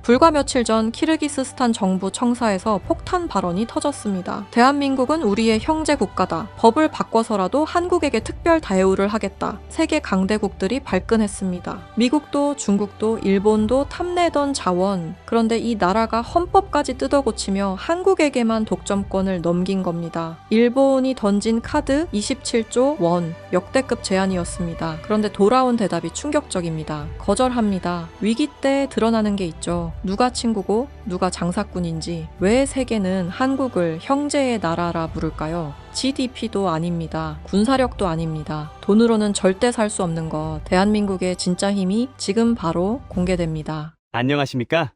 불과 며칠 전 키르기스스탄 정부 청사에서 폭탄 발언이 터졌습니다. 대한민국은 우리의 형제 국가다. 법을 바꿔서라도 한국에게 특별 대우를 하겠다. 세계 강대국들이 발끈했습니다. 미국도 중국도 일본도 탐내던 자원. 그런데 이 나라가 헌법까지 뜯어고치며 한국에게만 독점권을 넘긴 겁니다. 일본이 던진 카드 27조 원, 역대급 제안이었습니다. 그런데 돌아온 대답이 충격적입니다. 거절합니다. 위기 때 드러나는 게 있죠. 누가 친구고 누가 장사꾼인지. 왜 세계는 한국을 형제의 나라라 부를까요? GDP도 아닙니다. 군사력도 아닙니다. 돈으로는 절대 살 수 없는 것. 대한민국의 진짜 힘이 지금 바로 공개됩니다. 안녕하십니까?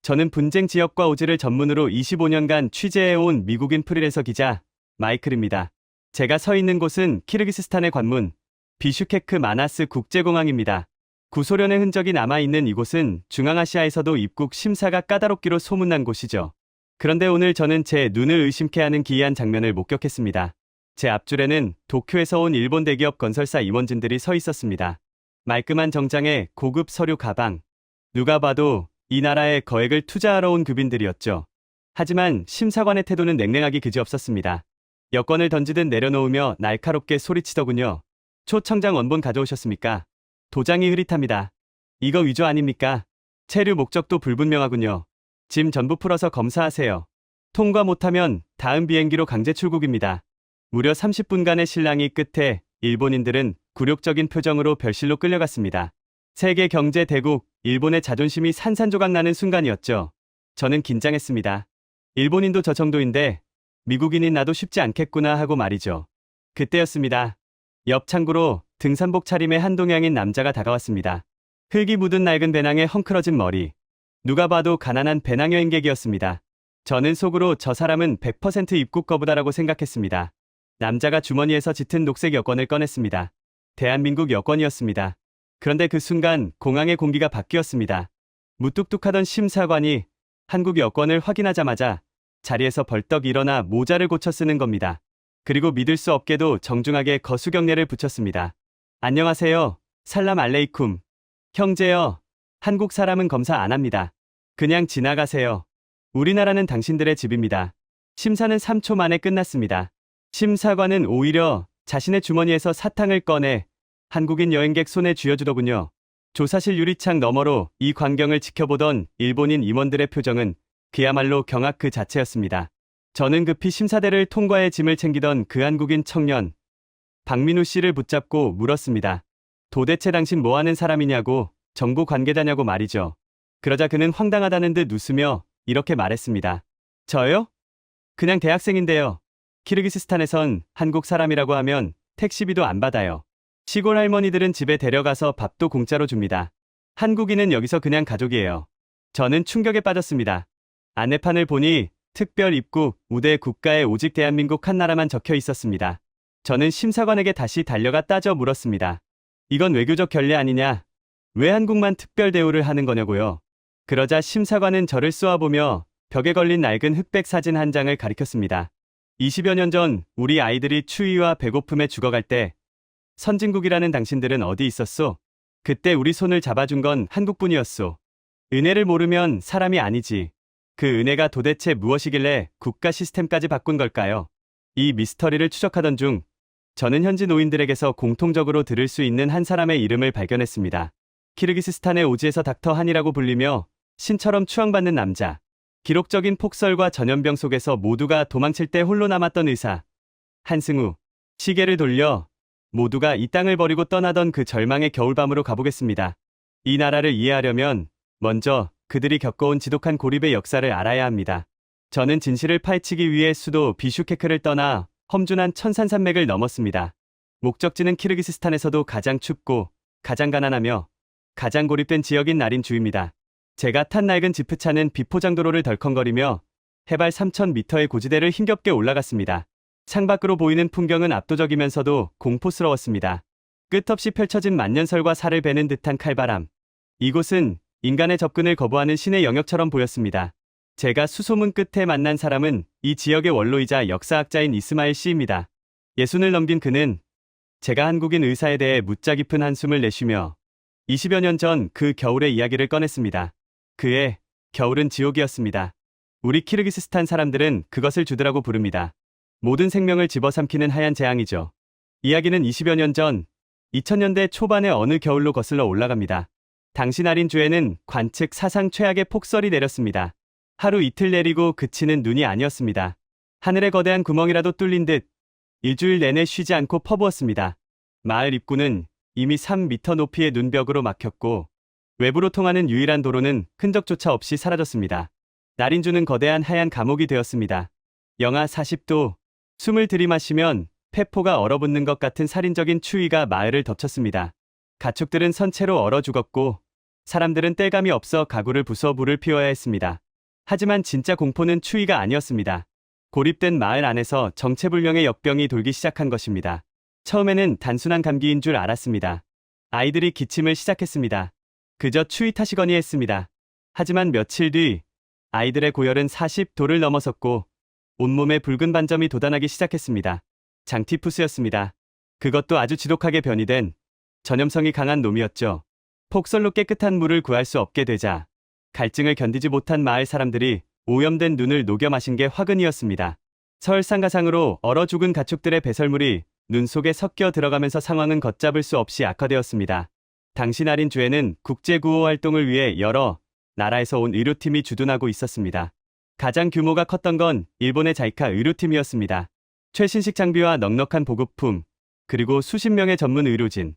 저는 분쟁 지역과 오지를 전문으로 25년간 취재해온 미국인 프리랜서 기자 마이클입니다. 제가 서 있는 곳은 키르기스스탄의 관문 비슈케크 마나스 국제공항입니다. 구소련의 흔적이 남아있는 이곳은 중앙아시아에서도 입국 심사가 까다롭기로 소문난 곳이죠. 그런데 오늘 저는 제 눈을 의심케 하는 기이한 장면을 목격했습니다. 제 앞줄에는 도쿄에서 온 일본 대기업 건설사 임원진들이 서 있었습니다. 말끔한 정장에 고급 서류 가방. 누가 봐도 이 나라에 거액을 투자하러 온 급인들이었죠. 하지만 심사관의 태도는 냉랭하기 그지없었습니다. 여권을 던지듯 내려놓으며 날카롭게 소리치더군요. 초청장 원본 가져오셨습니까? 도장이 흐릿합니다. 이거 위조 아닙니까? 체류 목적도 불분명하군요. 짐 전부 풀어서 검사하세요. 통과 못하면 다음 비행기로 강제 출국입니다. 무려 30분간의 실랑이 끝에 일본인들은 굴욕적인 표정으로 별실로 끌려갔습니다. 세계 경제 대국 일본의 자존심이 산산조각 나는 순간이었죠. 저는 긴장했습니다. 일본인도 저 정도인데 미국인인 나도 쉽지 않겠구나 하고 말이죠. 그때였습니다. 옆 창구로 등산복 차림의 한동양인 남자가 다가왔습니다. 흙이 묻은 낡은 배낭에 헝클어진 머리. 누가 봐도 가난한 배낭 여행객이었습니다. 저는 속으로 저 사람은 100% 입국 거부다라고 생각했습니다. 남자가 주머니에서 짙은 녹색 여권을 꺼냈습니다. 대한민국 여권이었습니다. 그런데 그 순간 공항의 공기가 바뀌었습니다. 무뚝뚝하던 심사관이 한국 여권을 확인하자마자 자리에서 벌떡 일어나 모자를 고쳐 쓰는 겁니다. 그리고 믿을 수 없게도 정중하게 거수경례를 붙였습니다. 안녕하세요. 살람 알레이쿰. 형제여. 한국 사람은 검사 안 합니다. 그냥 지나가세요. 우리나라는 당신들의 집입니다. 심사는 3초 만에 끝났습니다. 심사관은 오히려 자신의 주머니에서 사탕을 꺼내 한국인 여행객 손에 쥐어주더군요. 조사실 유리창 너머로 이 광경을 지켜보던 일본인 임원들의 표정은 그야말로 경악 그 자체였습니다. 저는 급히 심사대를 통과해 짐을 챙기던 그 한국인 청년 박민우 씨를 붙잡고 물었습니다. 도대체 당신 뭐하는 사람이냐고, 정부 관계자냐고 말이죠. 그러자 그는 황당하다는 듯 웃으며 이렇게 말했습니다. 저요? 그냥 대학생인데요. 키르기스스탄에선 한국 사람이라고 하면 택시비도 안 받아요. 시골 할머니들은 집에 데려가서 밥도 공짜로 줍니다. 한국인은 여기서 그냥 가족이에요. 저는 충격에 빠졌습니다. 안내판을 보니 특별 입국 우대 국가에 오직 대한민국 한 나라만 적혀 있었습니다. 저는 심사관에게 다시 달려가 따져 물었습니다. 이건 외교적 결례 아니냐? 왜 한국만 특별 대우를 하는 거냐고요? 그러자 심사관은 저를 쏘아보며 벽에 걸린 낡은 흑백 사진 한 장을 가리켰습니다. 20여 년 전 우리 아이들이 추위와 배고픔에 죽어갈 때 선진국이라는 당신들은 어디 있었소? 그때 우리 손을 잡아준 건 한국뿐이었소. 은혜를 모르면 사람이 아니지. 그 은혜가 도대체 무엇이길래 국가 시스템까지 바꾼 걸까요? 이 미스터리를 추적하던 중 저는 현지 노인들에게서 공통적으로 들을 수 있는 한 사람의 이름을 발견했습니다. 키르기스스탄의 오지에서 닥터 한이라고 불리며 신처럼 추앙받는 남자. 기록적인 폭설과 전염병 속에서 모두가 도망칠 때 홀로 남았던 의사. 한승우. 시계를 돌려 모두가 이 땅을 버리고 떠나던 그 절망의 겨울밤으로 가보겠습니다. 이 나라를 이해하려면 먼저 그들이 겪어온 지독한 고립의 역사를 알아야 합니다. 저는 진실을 파헤치기 위해 수도 비슈케크를 떠나 험준한 천산산맥을 넘었습니다. 목적지는 키르기스스탄에서도 가장 춥고 가장 가난하며 가장 고립된 지역인 나린주입니다. 제가 탄 낡은 지프차는 비포장도로를 덜컹거리며 해발 3,000m의 고지대를 힘겹게 올라갔습니다. 창밖으로 보이는 풍경은 압도적이면서도 공포스러웠습니다. 끝없이 펼쳐진 만년설과 살을 베는 듯한 칼바람. 이곳은 인간의 접근을 거부하는 신의 영역처럼 보였습니다. 제가 수소문 끝에 만난 사람은 이 지역의 원로이자 역사학자인 이스마일 씨입니다. 60을 넘긴 그는 제가 한국인 의사에 대해 묻자 깊은 한숨을 내쉬며 20여 년 전 그 겨울의 이야기를 꺼냈습니다. 그의 겨울은 지옥이었습니다. 우리 키르기스스탄 사람들은 그것을 주드라고 부릅니다. 모든 생명을 집어삼키는 하얀 재앙이죠. 이야기는 20여 년 전, 2000년대 초반의 어느 겨울로 거슬러 올라갑니다. 당시 날인 주에는 관측 사상 최악의 폭설이 내렸습니다. 하루 이틀 내리고 그치는 눈이 아니었습니다. 하늘에 거대한 구멍이라도 뚫린 듯 일주일 내내 쉬지 않고 퍼부었습니다. 마을 입구는 이미 3m 높이의 눈벽으로 막혔고 외부로 통하는 유일한 도로는 흔적조차 없이 사라졌습니다. 날인주는 거대한 하얀 감옥이 되었습니다. 영하 40도, 숨을 들이마시면 폐포가 얼어붙는 것 같은 살인적인 추위가 마을을 덮쳤습니다. 가축들은 선체로 얼어 죽었고 사람들은 땔감이 없어 가구를 부숴 불을 피워야 했습니다. 하지만 진짜 공포는 추위가 아니었습니다. 고립된 마을 안에서 정체불명의 역병이 돌기 시작한 것입니다. 처음에는 단순한 감기인 줄 알았습니다. 아이들이 기침을 시작했습니다. 그저 추위 탓이거니 했습니다. 하지만 며칠 뒤 아이들의 고열은 40도를 넘어섰고 온몸에 붉은 반점이 돋아나기 시작했습니다. 장티푸스였습니다. 그것도 아주 지독하게 변이된 전염성이 강한 놈이었죠. 폭설로 깨끗한 물을 구할 수 없게 되자 갈증을 견디지 못한 마을 사람들이 오염된 눈을 녹여 마신 게 화근이었습니다. 설상가상으로 얼어 죽은 가축들의 배설물이 눈 속에 섞여 들어가면서 상황은 걷잡을 수 없이 악화되었습니다. 당시 날인 주에는 국제구호 활동을 위해 여러 나라에서 온 의료팀이 주둔하고 있었습니다. 가장 규모가 컸던 건 일본의 자이카 의료팀이었습니다. 최신식 장비와 넉넉한 보급품, 그리고 수십 명의 전문 의료진.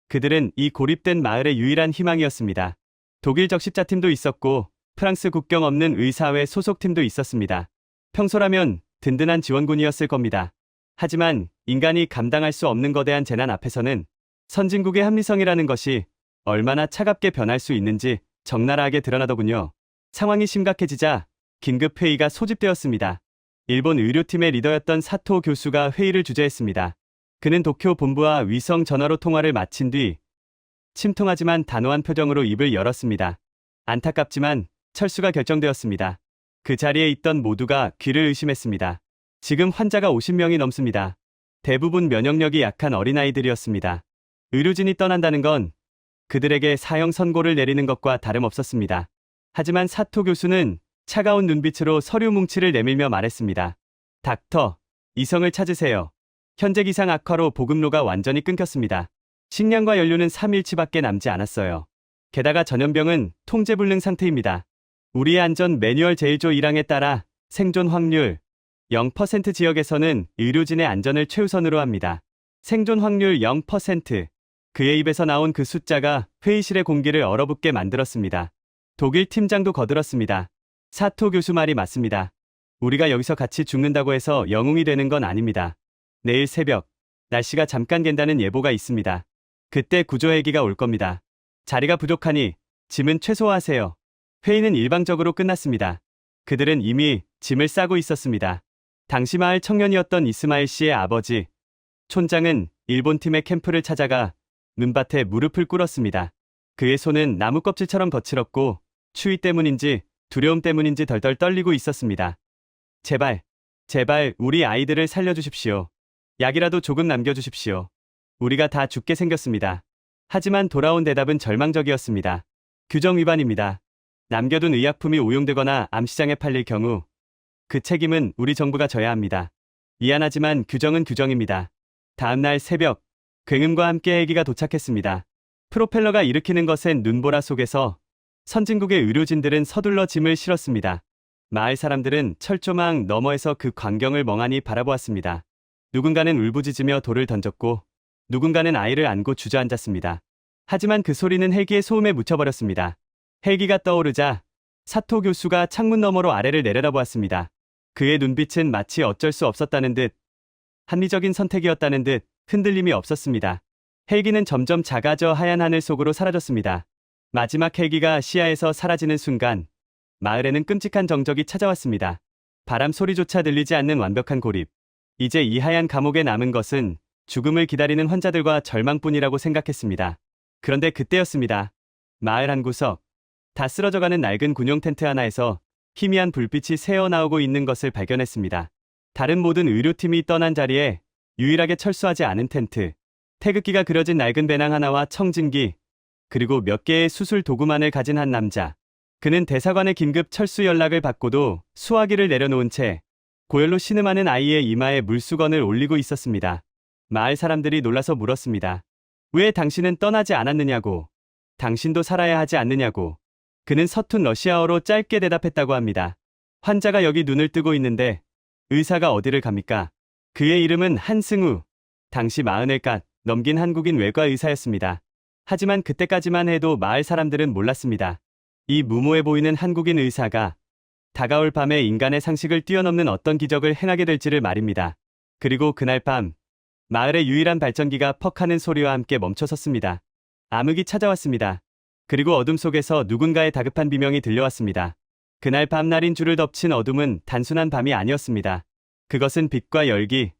그들은 이 고립된 마을의 유일한 희망이었습니다. 독일 적십자팀도 있었고 프랑스 국경 없는 의사회 소속팀도 있었습니다. 평소라면 든든한 지원군이었을 겁니다. 하지만 인간이 감당할 수 없는 거대한 재난 앞에서는 선진국의 합리성이라는 것이 얼마나 차갑게 변할 수 있는지 적나라하게 드러나더군요. 상황이 심각해지자 긴급 회의가 소집되었습니다. 일본 의료팀의 리더였던 사토 교수가 회의를 주재했습니다. 그는 도쿄 본부와 위성 전화로 통화를 마친 뒤 침통하지만 단호한 표정으로 입을 열었습니다. 안타깝지만 철수가 결정되었습니다. 그 자리에 있던 모두가 귀를 의심했습니다. 지금 환자가 50명이 넘습니다. 대부분 면역력이 약한 어린아이들이었습니다. 의료진이 떠난다는 건 그들에게 사형 선고를 내리는 것과 다름없었습니다. 하지만 사토 교수는 차가운 눈빛으로 서류 뭉치를 내밀며 말했습니다. 닥터, 이성을 찾으세요. 현재 기상 악화로 보급로가 완전히 끊겼습니다. 식량과 연료는 3일치밖에 남지 않았어요. 게다가 전염병은 통제불능 상태입니다. 우리의 안전 매뉴얼 제1조 1항에 따라 생존 확률 0% 지역에서는 의료진의 안전을 최우선으로 합니다. 생존 확률 0%. 그의 입에서 나온 그 숫자가 회의실의 공기를 얼어붙게 만들었습니다. 독일 팀장도 거들었습니다. 사토 교수 말이 맞습니다. 우리가 여기서 같이 죽는다고 해서 영웅이 되는 건 아닙니다. 내일 새벽, 날씨가 잠깐 갠다는 예보가 있습니다. 그때 구조 헬기가 올 겁니다. 자리가 부족하니 짐은 최소화하세요. 회의는 일방적으로 끝났습니다. 그들은 이미 짐을 싸고 있었습니다. 당시 마을 청년이었던 이스마일 씨의 아버지, 촌장은 일본 팀의 캠프를 찾아가 눈밭에 무릎을 꿇었습니다. 그의 손은 나무 껍질처럼 거칠었고 추위 때문인지 두려움 때문인지 덜덜 떨리고 있었습니다. 제발, 제발 우리 아이들을 살려주십시오. 약이라도 조금 남겨주십시오. 우리가 다 죽게 생겼습니다. 하지만 돌아온 대답은 절망적이었습니다. 규정 위반입니다. 남겨둔 의약품이 오용되거나 암시장에 팔릴 경우 그 책임은 우리 정부가 져야 합니다. 미안하지만 규정은 규정입니다. 다음 날 새벽, 굉음과 함께 헬기가 도착했습니다. 프로펠러가 일으키는 것엔 눈보라 속에서 선진국의 의료진들은 서둘러 짐을 실었습니다. 마을 사람들은 철조망 너머에서 그 광경을 멍하니 바라보았습니다. 누군가는 울부짖으며 돌을 던졌고 누군가는 아이를 안고 주저앉았습니다. 하지만 그 소리는 헬기의 소음에 묻혀버렸습니다. 헬기가 떠오르자 사토 교수가 창문 너머로 아래를 내려다보았습니다. 그의 눈빛은 마치 어쩔 수 없었다는 듯, 합리적인 선택이었다는 듯 흔들림이 없었습니다. 헬기는 점점 작아져 하얀 하늘 속으로 사라졌습니다. 마지막 헬기가 시야에서 사라지는 순간 마을에는 끔찍한 정적이 찾아왔습니다. 바람 소리조차 들리지 않는 완벽한 고립. 이제 이 하얀 감옥에 남은 것은 죽음을 기다리는 환자들과 절망뿐이라고 생각했습니다. 그런데 그때였습니다. 마을 한 구석, 다 쓰러져가는 낡은 군용 텐트 하나에서 희미한 불빛이 새어나오고 있는 것을 발견했습니다. 다른 모든 의료팀이 떠난 자리에 유일하게 철수하지 않은 텐트, 태극기가 그려진 낡은 배낭 하나와 청진기, 그리고 몇 개의 수술 도구만을 가진 한 남자. 그는 대사관의 긴급 철수 연락을 받고도 수화기를 내려놓은 채 고열로 신음하는 아이의 이마에 물수건을 올리고 있었습니다. 마을 사람들이 놀라서 물었습니다. 왜 당신은 떠나지 않았느냐고. 당신도 살아야 하지 않느냐고. 그는 서툰 러시아어로 짧게 대답했다고 합니다. 환자가 여기 눈을 뜨고 있는데 의사가 어디를 갑니까? 그의 이름은 한승우. 당시 40을 갓 넘긴 한국인 외과 의사였습니다. 하지만 그때까지만 해도 마을 사람들은 몰랐습니다. 이 무모해 보이는 한국인 의사가 다가올 밤에 인간의 상식을 뛰어넘는 어떤 기적을 행하게 될지를 말입니다. 그리고 그날 밤 마을의 유일한 발전기가 퍽 하는 소리와 함께 멈춰섰습니다. 암흑이 찾아왔습니다. 그리고 어둠 속에서 누군가의 다급한 비명이 들려왔습니다. 그날 밤날인 줄을 덮친 어둠은 단순한 밤이 아니었습니다. 그것은 빛과 열기,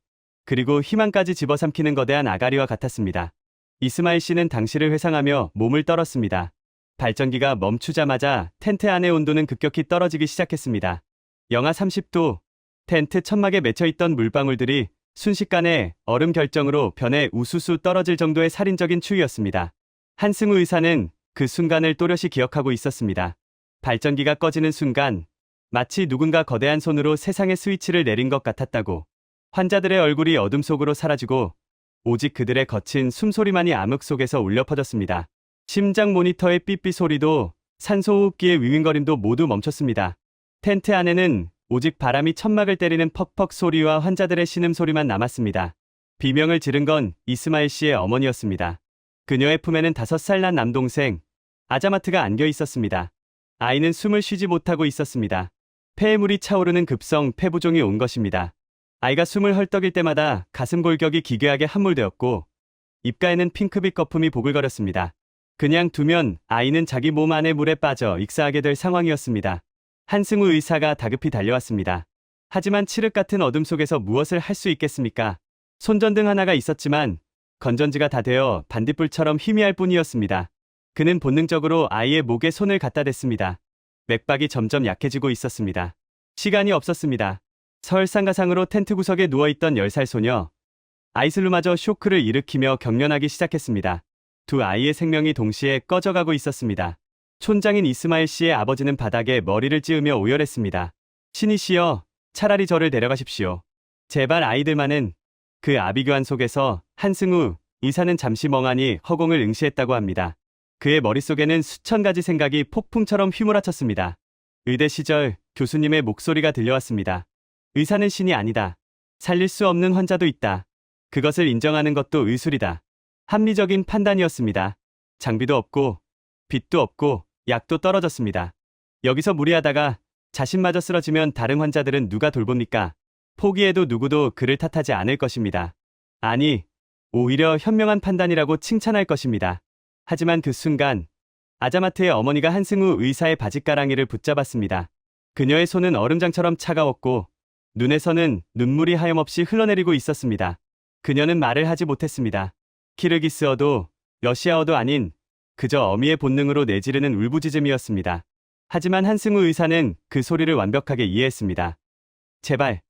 그리고 희망까지 집어삼키는 거대한 아가리와 같았습니다. 이스마일 씨는 당시를 회상하며 몸을 떨었습니다. 발전기가 멈추자마자 텐트 안의 온도는 급격히 떨어지기 시작했습니다. 영하 30도, 텐트 천막에 맺혀있던 물방울들이 순식간에 얼음 결정으로 변해 우수수 떨어질 정도의 살인적인 추위였습니다. 한승우 의사는 그 순간을 또렷이 기억하고 있었습니다. 발전기가 꺼지는 순간 마치 누군가 거대한 손으로 세상의 스위치를 내린 것 같았다고. 환자들의 얼굴이 어둠 속으로 사라지고 오직 그들의 거친 숨소리만이 암흑 속에서 울려 퍼졌습니다. 심장 모니터의 삐삐 소리도 산소호흡기의 위윙거림도 모두 멈췄습니다. 텐트 안에는 오직 바람이 천막을 때리는 퍽퍽 소리와 환자들의 신음소리만 남았습니다. 비명을 지른 건 이스마일 씨의 어머니였습니다. 그녀의 품에는 5살 난 남동생 아자마트가 안겨 있었습니다. 아이는 숨을 쉬지 못하고 있었습니다. 폐에 물이 차오르는 급성 폐부종이 온 것입니다. 아이가 숨을 헐떡일 때마다 가슴 골격이 기괴하게 함몰되었고 입가에는 핑크빛 거품이 보글거렸습니다. 그냥 두면 아이는 자기 몸 안의 물에 빠져 익사하게 될 상황이었습니다. 한승우 의사가 다급히 달려왔습니다. 하지만 칠흑 같은 어둠 속에서 무엇을 할 수 있겠습니까? 손전등 하나가 있었지만 건전지가 다 되어 반딧불처럼 희미할 뿐이었습니다. 그는 본능적으로 아이의 목에 손을 갖다 댔습니다. 맥박이 점점 약해지고 있었습니다. 시간이 없었습니다. 설상가상으로 텐트 구석에 누워있던 10살 소녀 아이슬루마저 쇼크를 일으키며 경련하기 시작했습니다. 두 아이의 생명이 동시에 꺼져가고 있었습니다. 촌장인 이스마일 씨의 아버지는 바닥에 머리를 찌으며 오열했습니다. 신이시여, 차라리 저를 데려가십시오. 제발 아이들만은. 그 아비규환 속에서 한승우 의사는 잠시 멍하니 허공을 응시했다고 합니다. 그의 머릿속에는 수천 가지 생각이 폭풍처럼 휘몰아쳤습니다. 의대 시절 교수님의 목소리가 들려왔습니다. 의사는 신이 아니다. 살릴 수 없는 환자도 있다. 그것을 인정하는 것도 의술이다. 합리적인 판단이었습니다. 장비도 없고 빛도 없고 약도 떨어졌습니다. 여기서 무리하다가 자신마저 쓰러지면 다른 환자들은 누가 돌봅니까? 포기해도 누구도 그를 탓하지 않을 것입니다. 아니, 오히려 현명한 판단이라고 칭찬할 것입니다. 하지만 그 순간 아자마트의 어머니가 한승우 의사의 바짓가랑이를 붙잡았습니다. 그녀의 손은 얼음장처럼 차가웠고 눈에서는 눈물이 하염없이 흘러내리고 있었습니다. 그녀는 말을 하지 못했습니다. 키르기스어도 러시아어도 아닌 그저 어미의 본능으로 내지르는 울부짖음이었습니다. 하지만 한승우 의사는 그 소리를 완벽하게 이해했습니다. 제발,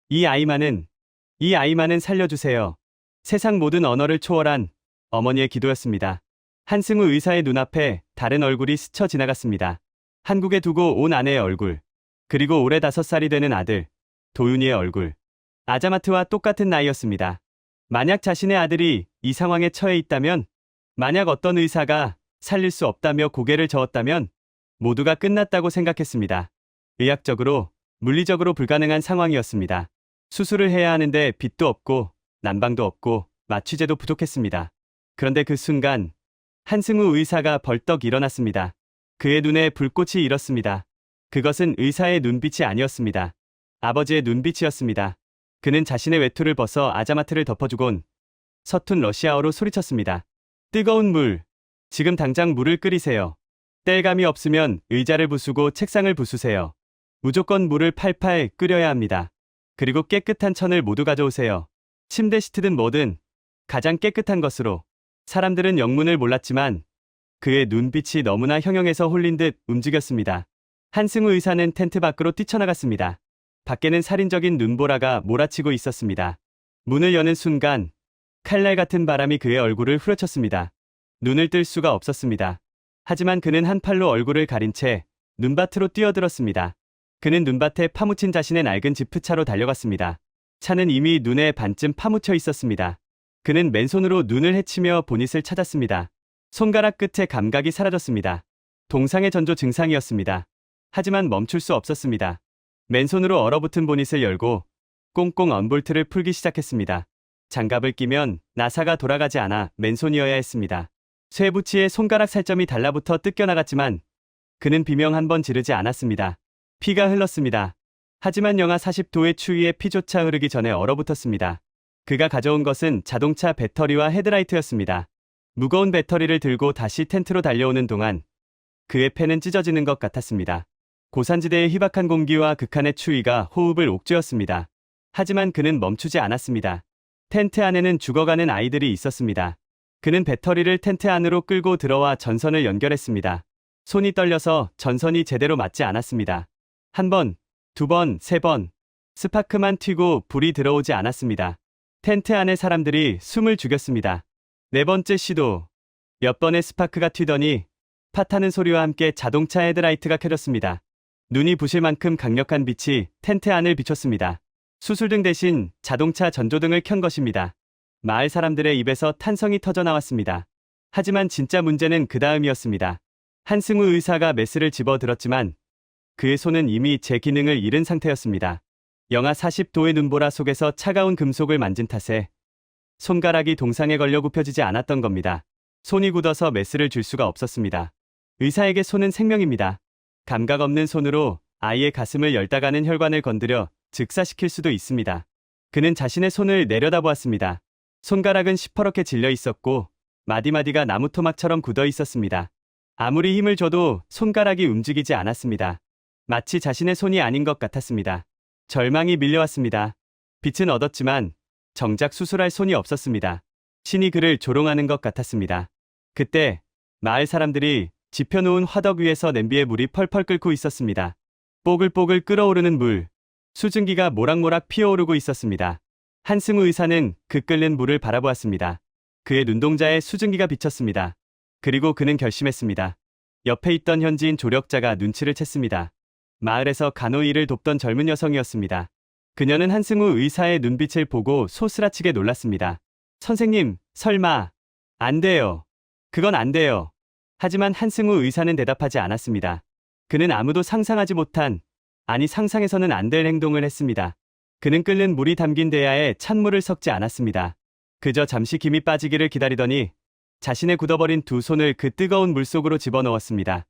이 아이만은 살려주세요. 세상 모든 언어를 초월한 어머니의 기도였습니다. 한승우 의사의 눈앞에 다른 얼굴이 스쳐 지나갔습니다. 한국에 두고 온 아내의 얼굴, 그리고 올해 5살이 되는 아들, 도윤이의 얼굴. 아자마트와 똑같은 나이였습니다. 만약 자신의 아들이 이 상황에 처해 있다면, 만약 어떤 의사가 살릴 수 없다며 고개를 저었다면 모두가 끝났다고 생각했습니다. 의학적으로, 물리적으로 불가능한 상황이었습니다. 수술을 해야 하는데 빛도 없고 난방도 없고 마취제도 부족했습니다. 그런데 그 순간 한승우 의사가 벌떡 일어났습니다. 그의 눈에 불꽃이 일었습니다. 그것은 의사의 눈빛이 아니었습니다. 아버지의 눈빛이었습니다. 그는 자신의 외투를 벗어 아자마트를 덮어주곤 서툰 러시아어로 소리쳤습니다. 뜨거운 물. 지금 당장 물을 끓이세요. 땔감이 없으면 의자를 부수고 책상을 부수세요. 무조건 물을 팔팔 끓여야 합니다. 그리고 깨끗한 천을 모두 가져오세요. 침대 시트든 뭐든 가장 깨끗한 것으로. 사람들은 영문을 몰랐지만 그의 눈빛이 너무나 형형해서 홀린 듯 움직였습니다. 한승우 의사는 텐트 밖으로 뛰쳐나갔습니다. 밖에는 살인적인 눈보라가 몰아치고 있었습니다. 문을 여는 순간 칼날 같은 바람이 그의 얼굴을 후려쳤습니다. 눈을 뜰 수가 없었습니다. 하지만 그는 한 팔로 얼굴을 가린 채 눈밭으로 뛰어들었습니다. 그는 눈밭에 파묻힌 자신의 낡은 지프차로 달려갔습니다. 차는 이미 눈에 반쯤 파묻혀 있었습니다. 그는 맨손으로 눈을 헤치며 보닛을 찾았습니다. 손가락 끝에 감각이 사라졌습니다. 동상의 전조 증상이었습니다. 하지만 멈출 수 없었습니다. 맨손으로 얼어붙은 보닛을 열고 꽁꽁 언볼트를 풀기 시작했습니다. 장갑을 끼면 나사가 돌아가지 않아 맨손이어야 했습니다. 쇠붙이에 손가락 살점이 달라붙어 뜯겨나갔지만 그는 비명 한 번 지르지 않았습니다. 피가 흘렀습니다. 하지만 영하 40도의 추위에 피조차 흐르기 전에 얼어붙었습니다. 그가 가져온 것은 자동차 배터리와 헤드라이트였습니다. 무거운 배터리를 들고 다시 텐트로 달려오는 동안 그의 폐는 찢어지는 것 같았습니다. 고산지대의 희박한 공기와 극한의 추위가 호흡을 옥죄었습니다. 하지만 그는 멈추지 않았습니다. 텐트 안에는 죽어가는 아이들이 있었습니다. 그는 배터리를 텐트 안으로 끌고 들어와 전선을 연결했습니다. 손이 떨려서 전선이 제대로 맞지 않았습니다. 한 번, 두 번, 세 번. 스파크만 튀고 불이 들어오지 않았습니다. 텐트 안의 사람들이 숨을 죽였습니다. 네 번째 시도. 몇 번의 스파크가 튀더니 팥하는 소리와 함께 자동차 헤드라이트가 켜졌습니다. 눈이 부실 만큼 강력한 빛이 텐트 안을 비췄습니다. 수술등 대신 자동차 전조등을 켠 것입니다. 마을 사람들의 입에서 탄성이 터져 나왔습니다. 하지만 진짜 문제는 그 다음이었습니다. 한승우 의사가 메스를 집어들었지만 그의 손은 이미 제 기능을 잃은 상태였습니다. 영하 40도의 눈보라 속에서 차가운 금속을 만진 탓에 손가락이 동상에 걸려 굽혀지지 않았던 겁니다. 손이 굳어서 메스를 줄 수가 없었습니다. 의사에게 손은 생명입니다. 감각 없는 손으로 아이의 가슴을 열다가는 혈관을 건드려 즉사시킬 수도 있습니다. 그는 자신의 손을 내려다보았습니다. 손가락은 시퍼렇게 질려 있었고 마디마디가 나무 토막처럼 굳어 있었습니다. 아무리 힘을 줘도 손가락이 움직이지 않았습니다. 마치 자신의 손이 아닌 것 같았습니다. 절망이 밀려왔습니다. 빛은 얻었지만 정작 수술할 손이 없었습니다. 신이 그를 조롱하는 것 같았습니다. 그때 마을 사람들이 지펴놓은 화덕 위에서 냄비에 물이 펄펄 끓고 있었습니다. 뽀글뽀글 끓어오르는 물, 수증기가 모락모락 피어오르고 있었습니다. 한승우 의사는 그 끓는 물을 바라보았습니다. 그의 눈동자에 수증기가 비쳤습니다. 그리고 그는 결심했습니다. 옆에 있던 현지인 조력자가 눈치를 챘습니다. 마을에서 간호일을 돕던 젊은 여성이었습니다. 그녀는 한승우 의사의 눈빛을 보고 소스라치게 놀랐습니다. 선생님, 설마. 안 돼요. 그건 안 돼요. 하지만 한승우 의사는 대답하지 않았습니다. 그는 아무도 상상하지 못한, 아니 상상해서는 안 될 행동을 했습니다. 그는 끓는 물이 담긴 대야에 찬물을 섞지 않았습니다. 그저 잠시 김이 빠지기를 기다리더니 자신의 굳어버린 두 손을 그 뜨거운 물속으로 집어넣었습니다.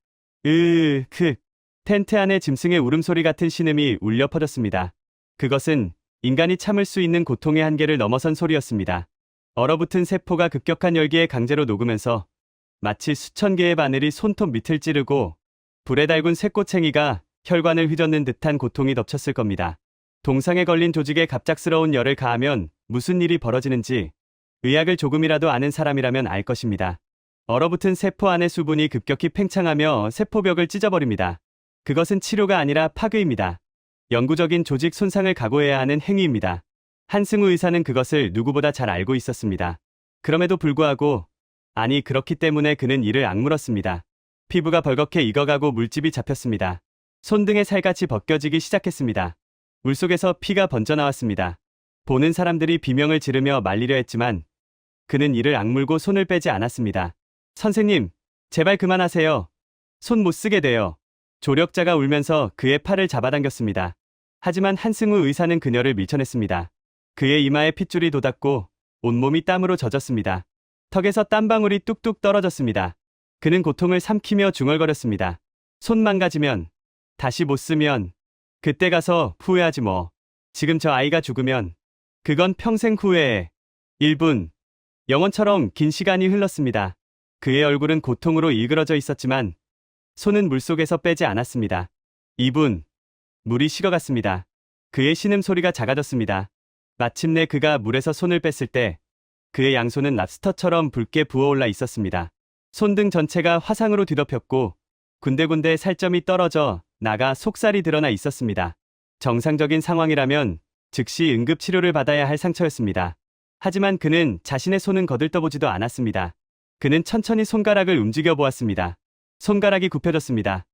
텐트 안에 짐승의 울음소리 같은 신음이 울려 퍼졌습니다. 그것은 인간이 참을 수 있는 고통의 한계를 넘어선 소리였습니다. 얼어붙은 세포가 급격한 열기에 강제로 녹으면서 마치 수천 개의 바늘이 손톱 밑을 찌르고 불에 달군 쇠꼬챙이가 혈관을 휘젓는 듯한 고통이 덮쳤을 겁니다. 동상에 걸린 조직에 갑작스러운 열을 가하면 무슨 일이 벌어지는지 의학을 조금이라도 아는 사람이라면 알 것입니다. 얼어붙은 세포 안의 수분이 급격히 팽창하며 세포벽을 찢어버립니다. 그것은 치료가 아니라 파괴입니다. 영구적인 조직 손상을 각오해야 하는 행위입니다. 한승우 의사는 그것을 누구보다 잘 알고 있었습니다. 그럼에도 불구하고, 아니 그렇기 때문에 그는 이를 악물었습니다. 피부가 벌겋게 익어가고 물집이 잡혔습니다. 손등에 살같이 벗겨지기 시작했습니다. 물속에서 피가 번져나왔습니다. 보는 사람들이 비명을 지르며 말리려 했지만 그는 이를 악물고 손을 빼지 않았습니다. 선생님, 제발 그만하세요. 손 못 쓰게 돼요. 조력자가 울면서 그의 팔을 잡아당겼습니다. 하지만 한승우 의사는 그녀를 밀쳐냈습니다. 그의 이마에 핏줄이 돋았고 온몸이 땀으로 젖었습니다. 턱에서 땀방울이 뚝뚝 떨어졌습니다. 그는 고통을 삼키며 중얼거렸습니다. 손 망가지면, 다시 못 쓰면, 그때 가서 후회하지 뭐. 지금 저 아이가 죽으면 그건 평생 후회해. 1분. 영원처럼 긴 시간이 흘렀습니다. 그의 얼굴은 고통으로 일그러져 있었지만 손은 물속에서 빼지 않았습니다. 2분. 물이 식어갔습니다. 그의 신음소리가 작아졌습니다. 마침내 그가 물에서 손을 뺐을 때 그의 양손은 랍스터처럼 붉게 부어올라 있었습니다. 손등 전체가 화상으로 뒤덮였고 군데군데 살점이 떨어져 나가 속살이 드러나 있었습니다. 정상적인 상황이라면 즉시 응급치료를 받아야 할 상처였습니다. 하지만 그는 자신의 손은 거들떠보지도 않았습니다. 그는 천천히 손가락을 움직여 보았습니다. 손가락이 굽혀졌습니다.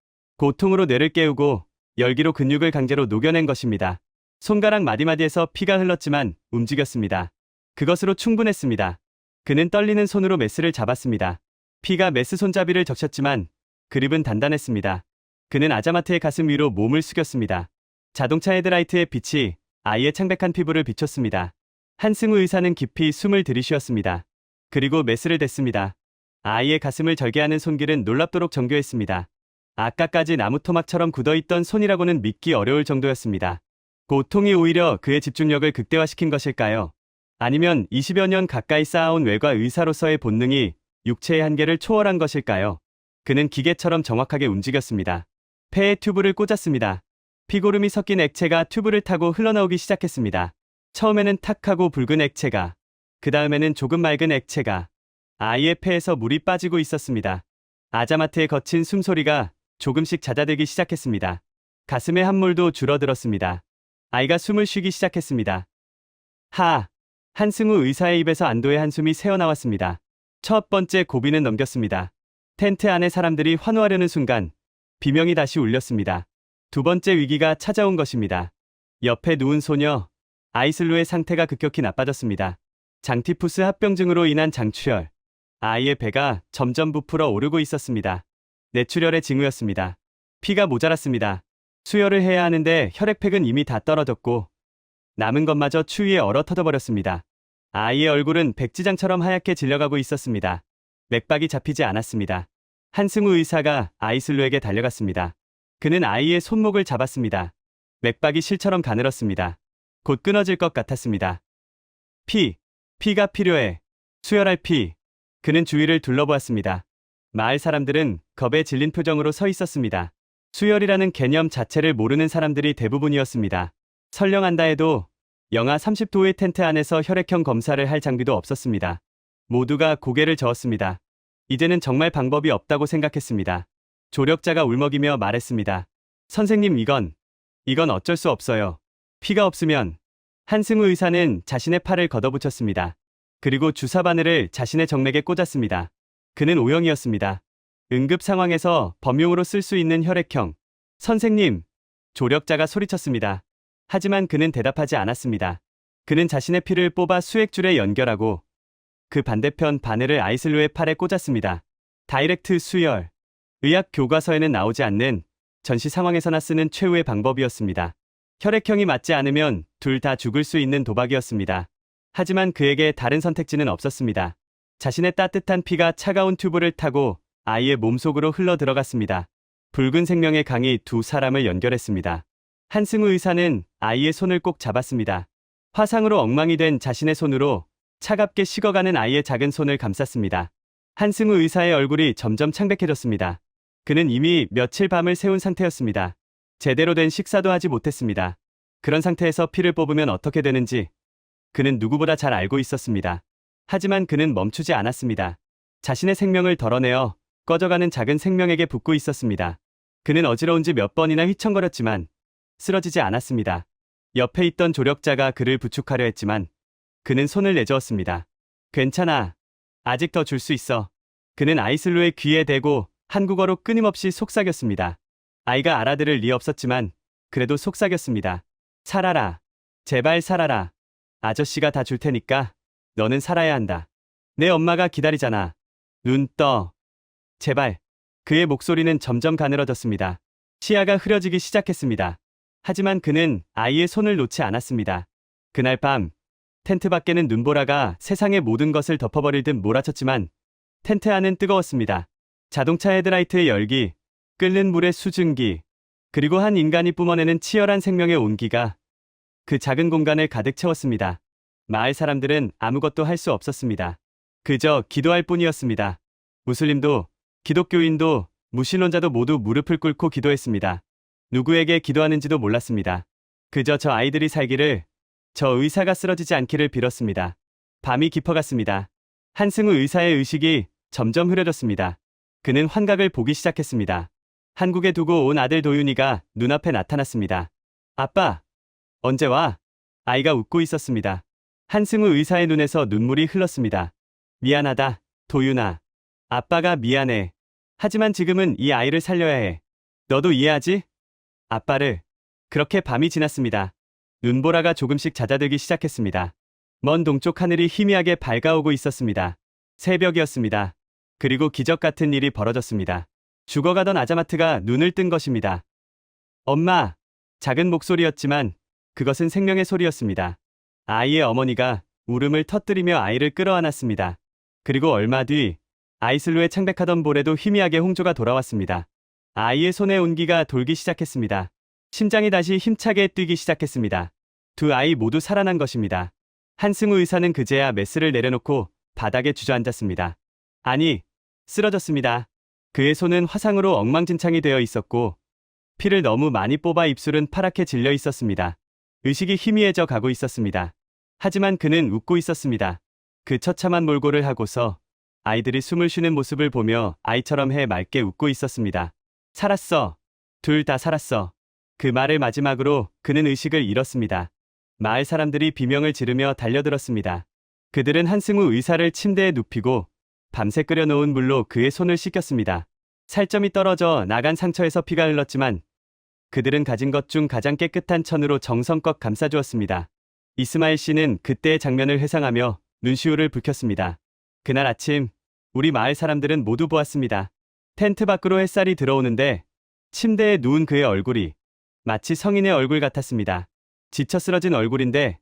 고통으로 뇌를 깨우고 열기로 근육을 강제로 녹여낸 것입니다. 손가락 마디마디에서 피가 흘렀지만 움직였습니다. 그것으로 충분했습니다. 그는 떨리는 손으로 메스를 잡았습니다. 피가 메스 손잡이를 적셨지만 그립은 단단했습니다. 그는 아자마트의 가슴 위로 몸을 숙였습니다. 자동차 헤드라이트의 빛이 아이의 창백한 피부를 비췄습니다. 한승우 의사는 깊이 숨을 들이쉬었습니다. 그리고 메스를 댔습니다. 아이의 가슴을 절개하는 손길은 놀랍도록 정교했습니다. 아까까지 나무 토막처럼 굳어있던 손이라고는 믿기 어려울 정도였습니다. 고통이 오히려 그의 집중력을 극대화시킨 것일까요? 아니면 20여 년 가까이 쌓아온 외과 의사로서의 본능이 육체의 한계를 초월한 것일까요? 그는 기계처럼 정확하게 움직였습니다. 폐에 튜브를 꽂았습니다. 피고름이 섞인 액체가 튜브를 타고 흘러나오기 시작했습니다. 처음에는 탁하고 붉은 액체가, 그 다음에는 조금 맑은 액체가, 아이의 폐에서 물이 빠지고 있었습니다. 아자마트의 거친 숨소리가 조금씩 잦아들기 시작했습니다. 가슴의 함몰도 줄어들었습니다. 아이가 숨을 쉬기 시작했습니다. 한승우 의사의 입에서 안도의 한숨이 새어나왔습니다. 첫 번째 고비는 넘겼습니다. 텐트 안의 사람들이 환호하려는 순간 비명이 다시 울렸습니다. 두 번째 위기가 찾아온 것입니다. 옆에 누운 소녀 아이슬로의 상태가 급격히 나빠졌습니다. 장티푸스 합병증으로 인한 장출혈. 아이의 배가 점점 부풀어 오르고 있었습니다. 뇌출혈의 징후였습니다. 피가 모자랐습니다. 수혈을 해야 하는데 혈액팩은 이미 다 떨어졌고 남은 것마저 추위에 얼어 터져버렸습니다. 아이의 얼굴은 백지장처럼 하얗게 질려가고 있었습니다. 맥박이 잡히지 않았습니다. 한승우 의사가 아이슬로에게 달려갔습니다. 그는 아이의 손목을 잡았습니다. 맥박이 실처럼 가늘었습니다. 곧 끊어질 것 같았습니다. 피가 필요해. 수혈할 피. 그는 주위를 둘러보았습니다. 마을 사람들은 겁에 질린 표정으로 서 있었습니다. 수혈이라는 개념 자체를 모르는 사람들이 대부분이었습니다. 설령한다 해도 영하 30도의 텐트 안에서 혈액형 검사를 할 장비도 없었습니다. 모두가 고개를 저었습니다. 이제는 정말 방법이 없다고 생각했습니다. 조력자가 울먹이며 말했습니다. 선생님, 이건 어쩔 수 없어요. 피가 없으면. 한승우 의사는 자신의 팔을 걷어붙였습니다. 그리고 주사 바늘을 자신의 정맥에 꽂았습니다. 그는 O형이었습니다. 응급 상황에서 범용으로 쓸 수 있는 혈액형. 선생님, 조력자가 소리쳤습니다. 하지만 그는 대답하지 않았습니다. 그는 자신의 피를 뽑아 수액줄에 연결하고 그 반대편 바늘을 아이슬로의 팔에 꽂았습니다. 다이렉트 수혈. 의학 교과서에는 나오지 않는 전시 상황에서나 쓰는 최후의 방법이었습니다. 혈액형이 맞지 않으면 둘 다 죽을 수 있는 도박이었습니다. 하지만 그에게 다른 선택지는 없었습니다. 자신의 따뜻한 피가 차가운 튜브를 타고 아이의 몸속으로 흘러 들어갔습니다. 붉은 생명의 강이 두 사람을 연결했습니다. 한승우 의사는 아이의 손을 꼭 잡았습니다. 화상으로 엉망이 된 자신의 손으로 차갑게 식어가는 아이의 작은 손을 감쌌습니다. 한승우 의사의 얼굴이 점점 창백해졌습니다. 그는 이미 며칠 밤을 새운 상태였습니다. 제대로 된 식사도 하지 못했습니다. 그런 상태에서 피를 뽑으면 어떻게 되는지 그는 누구보다 잘 알고 있었습니다. 하지만 그는 멈추지 않았습니다. 자신의 생명을 덜어내어 꺼져가는 작은 생명에게 붙고 있었습니다. 그는 어지러운 지 몇 번이나 휘청거렸지만 쓰러지지 않았습니다. 옆에 있던 조력자가 그를 부축하려 했지만 그는 손을 내저었습니다. 괜찮아. 아직 더 줄 수 있어. 그는 아이슬로의 귀에 대고 한국어로 끊임없이 속삭였습니다. 아이가 알아들을 리 없었지만 그래도 속삭였습니다. 살아라. 제발 살아라. 아저씨가 다 줄 테니까 너는 살아야 한다. 내 엄마가 기다리잖아. 눈 떠. 제발. 그의 목소리는 점점 가늘어졌습니다. 시야가 흐려지기 시작했습니다. 하지만 그는 아이의 손을 놓지 않았습니다. 그날 밤 텐트 밖에는 눈보라가 세상의 모든 것을 덮어버릴 듯 몰아쳤지만 텐트 안은 뜨거웠습니다. 자동차 헤드라이트의 열기, 끓는 물의 수증기, 그리고 한 인간이 뿜어내는 치열한 생명의 온기가 그 작은 공간을 가득 채웠습니다. 마을 사람들은 아무것도 할 수 없었습니다. 그저 기도할 뿐이었습니다. 무슬림도, 기독교인도, 무신론자도 모두 무릎을 꿇고 기도했습니다. 누구에게 기도하는지도 몰랐습니다. 그저 저 아이들이 살기를, 저 의사가 쓰러지지 않기를 빌었습니다. 밤이 깊어갔습니다. 한승우 의사의 의식이 점점 흐려졌습니다. 그는 환각을 보기 시작했습니다. 한국에 두고 온 아들 도윤이가 눈앞에 나타났습니다. 아빠, 언제 와? 아이가 웃고 있었습니다. 한승우 의사의 눈에서 눈물이 흘렀습니다. 미안하다, 도윤아. 아빠가 미안해. 하지만 지금은 이 아이를 살려야 해. 너도 이해하지? 아빠를. 그렇게 밤이 지났습니다. 눈보라가 조금씩 잦아들기 시작했습니다. 먼 동쪽 하늘이 희미하게 밝아오고 있었습니다. 새벽이었습니다. 그리고 기적 같은 일이 벌어졌습니다. 죽어가던 아자마트가 눈을 뜬 것입니다. 엄마! 작은 목소리였지만 그것은 생명의 소리였습니다. 아이의 어머니가 울음을 터뜨리며 아이를 끌어안았습니다. 그리고 얼마 뒤 아이슬로에 창백하던 볼에도 희미하게 홍조가 돌아왔습니다. 아이의 손에 온기가 돌기 시작했습니다. 심장이 다시 힘차게 뛰기 시작했습니다. 두 아이 모두 살아난 것입니다. 한승우 의사는 그제야 메스를 내려놓고 바닥에 주저앉았습니다. 아니, 쓰러졌습니다. 그의 손은 화상으로 엉망진창이 되어 있었고 피를 너무 많이 뽑아 입술은 파랗게 질려 있었습니다. 의식이 희미해져 가고 있었습니다. 하지만 그는 웃고 있었습니다. 그 처참한 몰골을 하고서 아이들이 숨을 쉬는 모습을 보며 아이처럼 해 맑게 웃고 있었습니다. 살았어. 둘 다 살았어. 그 말을 마지막으로 그는 의식을 잃었습니다. 마을 사람들이 비명을 지르며 달려들었습니다. 그들은 한승우 의사를 침대에 눕히고 밤새 끓여놓은 물로 그의 손을 씻겼습니다. 살점이 떨어져 나간 상처에서 피가 흘렀지만 그들은 가진 것 중 가장 깨끗한 천으로 정성껏 감싸주었습니다. 이스마일 씨는 그때의 장면을 회상하며 눈시울을 붉혔습니다. 그날 아침 우리 마을 사람들은 모두 보았습니다. 텐트 밖으로 햇살이 들어오는데 침대에 누운 그의 얼굴이 마치 성인의 얼굴 같았습니다. 지쳐 쓰러진 얼굴인데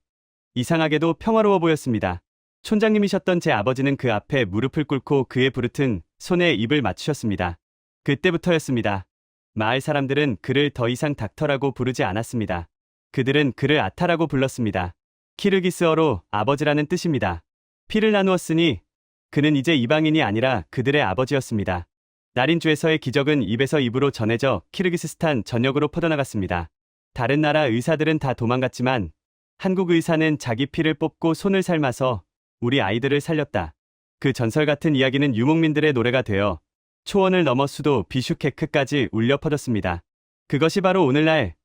이상하게도 평화로워 보였습니다. 촌장님이셨던 제 아버지는 그 앞에 무릎을 꿇고 그의 부르튼 손에 입을 맞추셨습니다. 그때부터였습니다. 마을 사람들은 그를 더 이상 닥터라고 부르지 않았습니다. 그들은 그를 아타라고 불렀습니다. 키르기스어로 아버지라는 뜻입니다. 피를 나누었으니 그는 이제 이방인이 아니라 그들의 아버지였습니다. 나린주에서의 기적은 입에서 입으로 전해져 키르기스스탄 전역으로 퍼져나갔습니다. 다른 나라 의사들은 다 도망갔지만 한국 의사는 자기 피를 뽑고 손을 삶아서 우리 아이들을 살렸다. 그 전설 같은 이야기는 유목민들의 노래가 되어 초원을 넘어 수도 비슈케크까지 울려 퍼졌습니다. 그것이 바로 오늘날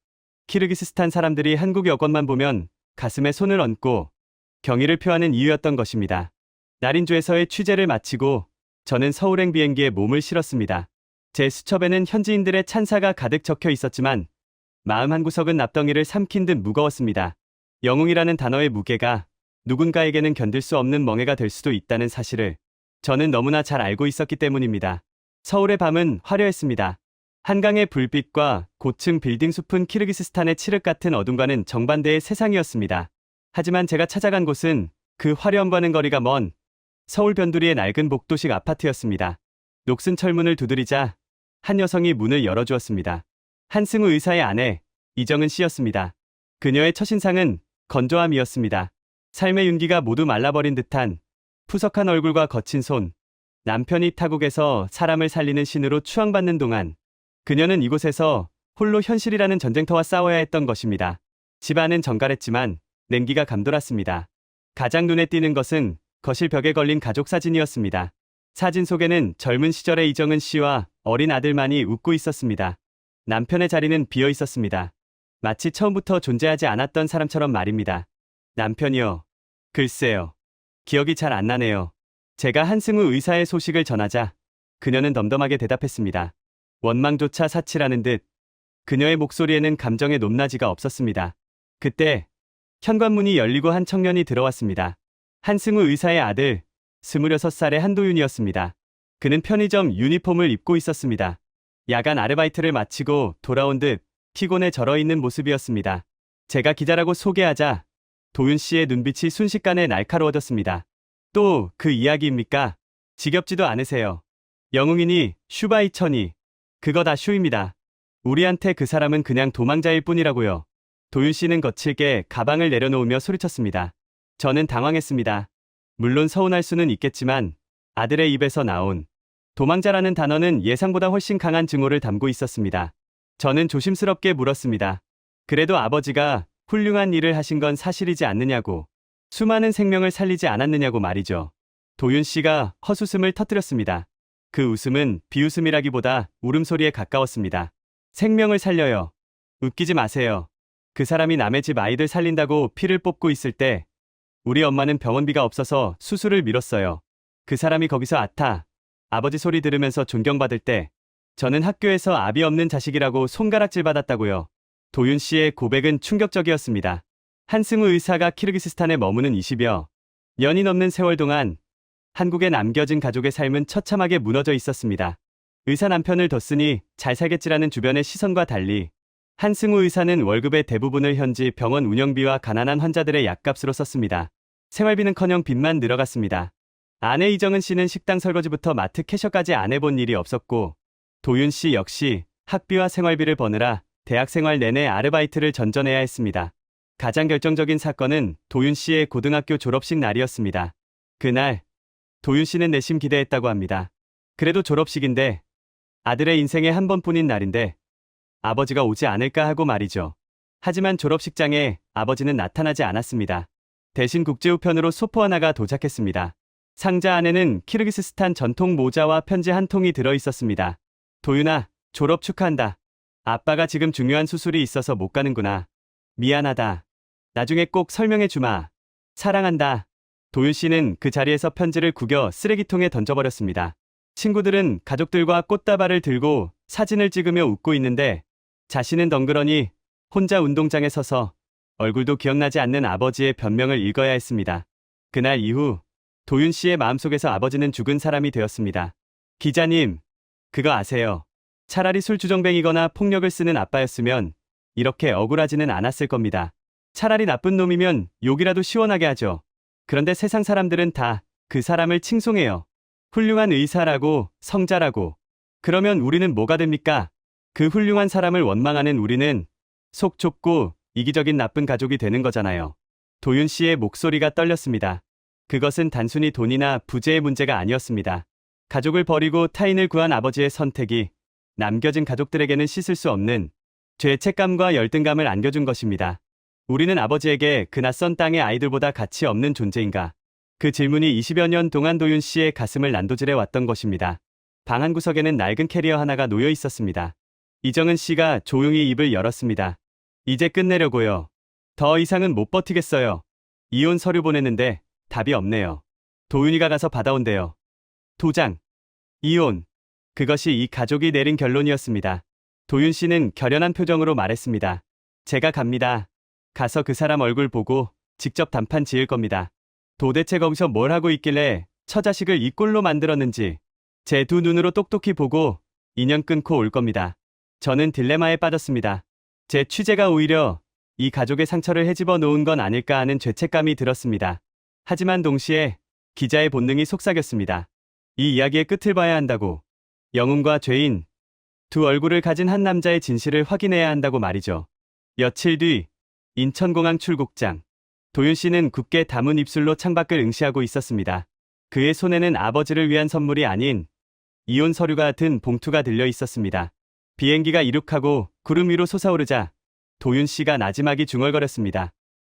키르기스스탄 사람들이 한국 여권만 보면 가슴에 손을 얹고 경의를 표하는 이유였던 것입니다. 나린주에서의 취재를 마치고 저는 서울행 비행기에 몸을 실었습니다. 제 수첩에는 현지인들의 찬사가 가득 적혀 있었지만 마음 한구석은 납덩이를 삼킨 듯 무거웠습니다. 영웅이라는 단어의 무게가 누군가에게는 견딜 수 없는 멍해가 될 수도 있다는 사실을 저는 너무나 잘 알고 있었기 때문입니다. 서울의 밤은 화려했습니다. 한강의 불빛과 고층 빌딩 숲은 키르기스스탄의 칠흑 같은 어둠과는 정반대의 세상이었습니다. 하지만 제가 찾아간 곳은 그 화려함과는 거리가 먼 서울 변두리의 낡은 복도식 아파트였습니다. 녹슨 철문을 두드리자 한 여성이 문을 열어주었습니다. 한승우 의사의 아내 이정은 씨였습니다. 그녀의 첫인상은 건조함이었습니다. 삶의 윤기가 모두 말라버린 듯한 푸석한 얼굴과 거친 손. 남편이 타국에서 사람을 살리는 신으로 추앙받는 동안 그녀는 이곳에서 홀로 현실이라는 전쟁터와 싸워야 했던 것입니다. 집안은 정갈했지만 냉기가 감돌았습니다. 가장 눈에 띄는 것은 거실 벽에 걸린 가족 사진이었습니다. 사진 속에는 젊은 시절의 이정은 씨와 어린 아들만이 웃고 있었습니다. 남편의 자리는 비어 있었습니다. 마치 처음부터 존재하지 않았던 사람처럼 말입니다. 남편이요. 글쎄요. 기억이 잘 안 나네요. 제가 한승우 의사의 소식을 전하자 그녀는 덤덤하게 대답했습니다. 원망조차 사치라는 듯 그녀의 목소리에는 감정의 높낮이가 없었습니다. 그때 현관문이 열리고 한 청년이 들어왔습니다. 한승우 의사의 아들, 26살의 한도윤이었습니다. 그는 편의점 유니폼을 입고 있었습니다. 야간 아르바이트를 마치고 돌아온 듯 피곤해 절어있는 모습이었습니다. 제가 기자라고 소개하자 도윤 씨의 눈빛이 순식간에 날카로워졌습니다. 또 그 이야기입니까? 지겹지도 않으세요? 영웅이니 슈바이처니 그거 다 쇼입니다. 우리한테 그 사람은 그냥 도망자일 뿐이라고요. 도윤 씨는 거칠게 가방을 내려놓으며 소리쳤습니다. 저는 당황했습니다. 물론 서운할 수는 있겠지만 아들의 입에서 나온 도망자라는 단어는 예상보다 훨씬 강한 증오를 담고 있었습니다. 저는 조심스럽게 물었습니다. 그래도 아버지가 훌륭한 일을 하신 건 사실이지 않느냐고. 수많은 생명을 살리지 않았느냐고 말이죠. 도윤 씨가 헛웃음을 터뜨렸습니다. 그 웃음은 비웃음이라기보다 울음소리에 가까웠습니다. 생명을 살려요. 웃기지 마세요. 그 사람이 남의 집 아이들 살린다고 피를 뽑고 있을 때 우리 엄마는 병원비가 없어서 수술을 미뤘어요. 그 사람이 거기서 아타, 아버지 소리 들으면서 존경받을 때 저는 학교에서 아비 없는 자식이라고 손가락질 받았다고요. 도윤 씨의 고백은 충격적이었습니다. 한승우 의사가 키르기스스탄에 머무는 20여 년이 넘는 세월 동안 한국에 남겨진 가족의 삶은 처참하게 무너져 있었습니다. 의사 남편을 뒀으니 잘 살겠지라는 주변의 시선과 달리 한승우 의사는 월급의 대부분을 현지 병원 운영비와 가난한 환자들의 약값으로 썼습니다. 생활비는커녕 빚만 늘어갔습니다. 아내 이정은 씨는 식당 설거지부터 마트 캐셔까지 안 해본 일이 없었고 도윤 씨 역시 학비와 생활비를 버느라 대학 생활 내내 아르바이트를 전전해야 했습니다. 가장 결정적인 사건은 도윤 씨의 고등학교 졸업식 날이었습니다. 그날 도윤 씨는 내심 기대했다고 합니다. 그래도 졸업식인데 아들의 인생에 한 번뿐인 날인데 아버지가 오지 않을까 하고 말이죠. 하지만 졸업식장에 아버지는 나타나지 않았습니다. 대신 국제우편으로 소포 하나가 도착했습니다. 상자 안에는 키르기스스탄 전통 모자와 편지 한 통이 들어있었습니다. 도윤아, 졸업 축하한다. 아빠가 지금 중요한 수술이 있어서 못 가는구나. 미안하다. 나중에 꼭 설명해 주마. 사랑한다. 도윤 씨는 그 자리에서 편지를 구겨 쓰레기통에 던져버렸습니다. 친구들은 가족들과 꽃다발을 들고 사진을 찍으며 웃고 있는데 자신은 덩그러니 혼자 운동장에 서서 얼굴도 기억나지 않는 아버지의 변명을 읽어야 했습니다. 그날 이후 도윤 씨의 마음속에서 아버지는 죽은 사람이 되었습니다. 기자님, 그거 아세요? 차라리 술주정뱅이거나 폭력을 쓰는 아빠였으면 이렇게 억울하지는 않았을 겁니다. 차라리 나쁜 놈이면 욕이라도 시원하게 하죠. 그런데 세상 사람들은 다 그 사람을 칭송해요. 훌륭한 의사라고, 성자라고. 그러면 우리는 뭐가 됩니까? 그 훌륭한 사람을 원망하는 우리는 속 좁고 이기적인 나쁜 가족이 되는 거잖아요. 도윤 씨의 목소리가 떨렸습니다. 그것은 단순히 돈이나 부재의 문제가 아니었습니다. 가족을 버리고 타인을 구한 아버지의 선택이 남겨진 가족들에게는 씻을 수 없는 죄책감과 열등감을 안겨준 것입니다. 우리는 아버지에게 그 낯선 땅의 아이들보다 가치 없는 존재인가? 그 질문이 20여 년 동안 도윤 씨의 가슴을 난도질해 왔던 것입니다. 방 한 구석에는 낡은 캐리어 하나가 놓여 있었습니다. 이정은 씨가 조용히 입을 열었습니다. 이제 끝내려고요. 더 이상은 못 버티겠어요. 이혼 서류 보냈는데 답이 없네요. 도윤이가 가서 받아온대요. 도장. 이혼. 그것이 이 가족이 내린 결론이었습니다. 도윤 씨는 결연한 표정으로 말했습니다. 제가 갑니다. 가서 그 사람 얼굴 보고 직접 단판 지을 겁니다. 도대체 거기서 뭘 하고 있길래 처자식을 이 꼴로 만들었는지 제 두 눈으로 똑똑히 보고 인연 끊고 올 겁니다. 저는 딜레마에 빠졌습니다. 제 취재가 오히려 이 가족의 상처를 헤집어 놓은 건 아닐까 하는 죄책감이 들었습니다. 하지만 동시에 기자의 본능이 속삭였습니다. 이 이야기의 끝을 봐야 한다고. 영웅과 죄인, 두 얼굴을 가진 한 남자의 진실을 확인해야 한다고 말이죠. 며칠 뒤 인천공항 출국장. 도윤 씨는 굳게 담은 입술로 창밖을 응시하고 있었습니다. 그의 손에는 아버지를 위한 선물이 아닌 이혼 서류가 든 봉투가 들려 있었습니다. 비행기가 이륙하고 구름 위로 솟아오르자 도윤 씨가 나지막이 중얼거렸습니다.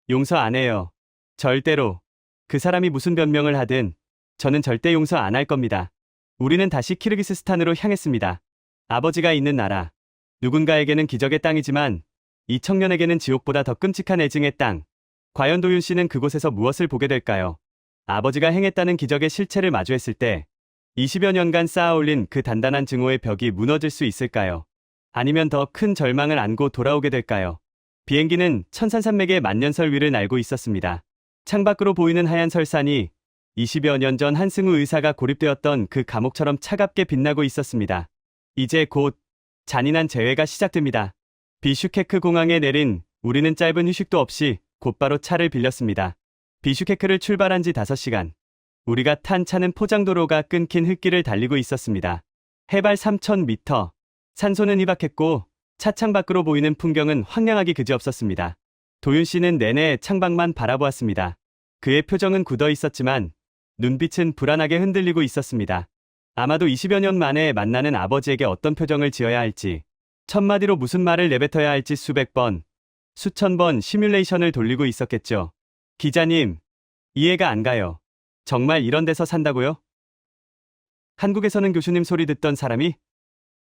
용서 안 해요. 절대로. 그 사람이 무슨 변명을 하든 저는 절대 용서 안 할 겁니다. 우리는 다시 키르기스스탄으로 향했습니다. 아버지가 있는 나라. 누군가에게는 기적의 땅이지만 이 청년에게는 지옥보다 더 끔찍한 애증의 땅. 과연 도윤 씨는 그곳에서 무엇을 보게 될까요? 아버지가 행했다는 기적의 실체를 마주했을 때 20여 년간 쌓아올린 그 단단한 증오의 벽이 무너질 수 있을까요? 아니면 더 큰 절망을 안고 돌아오게 될까요? 비행기는 천산산맥의 만년설 위를 날고 있었습니다. 창밖으로 보이는 하얀 설산이 20여 년 전 한승우 의사가 고립되었던 그 감옥처럼 차갑게 빛나고 있었습니다. 이제 곧 잔인한 재회가 시작됩니다. 비슈케크 공항에 내린 우리는 짧은 휴식도 없이 곧바로 차를 빌렸습니다. 비슈케크를 출발한 지 5시간. 우리가 탄 차는 포장도로가 끊긴 흙길을 달리고 있었습니다. 해발 3,000m. 산소는 희박했고 차창 밖으로 보이는 풍경은 황량하기 그지없었습니다. 도윤 씨는 내내 창밖만 바라보았습니다. 그의 표정은 굳어 있었지만 눈빛은 불안하게 흔들리고 있었습니다. 아마도 20여 년 만에 만나는 아버지에게 어떤 표정을 지어야 할지, 첫마디로 무슨 말을 내뱉어야 할지 수백 번, 수천 번 시뮬레이션을 돌리고 있었겠죠. 기자님, 이해가 안 가요. 정말 이런 데서 산다고요? 한국에서는 교수님 소리 듣던 사람이?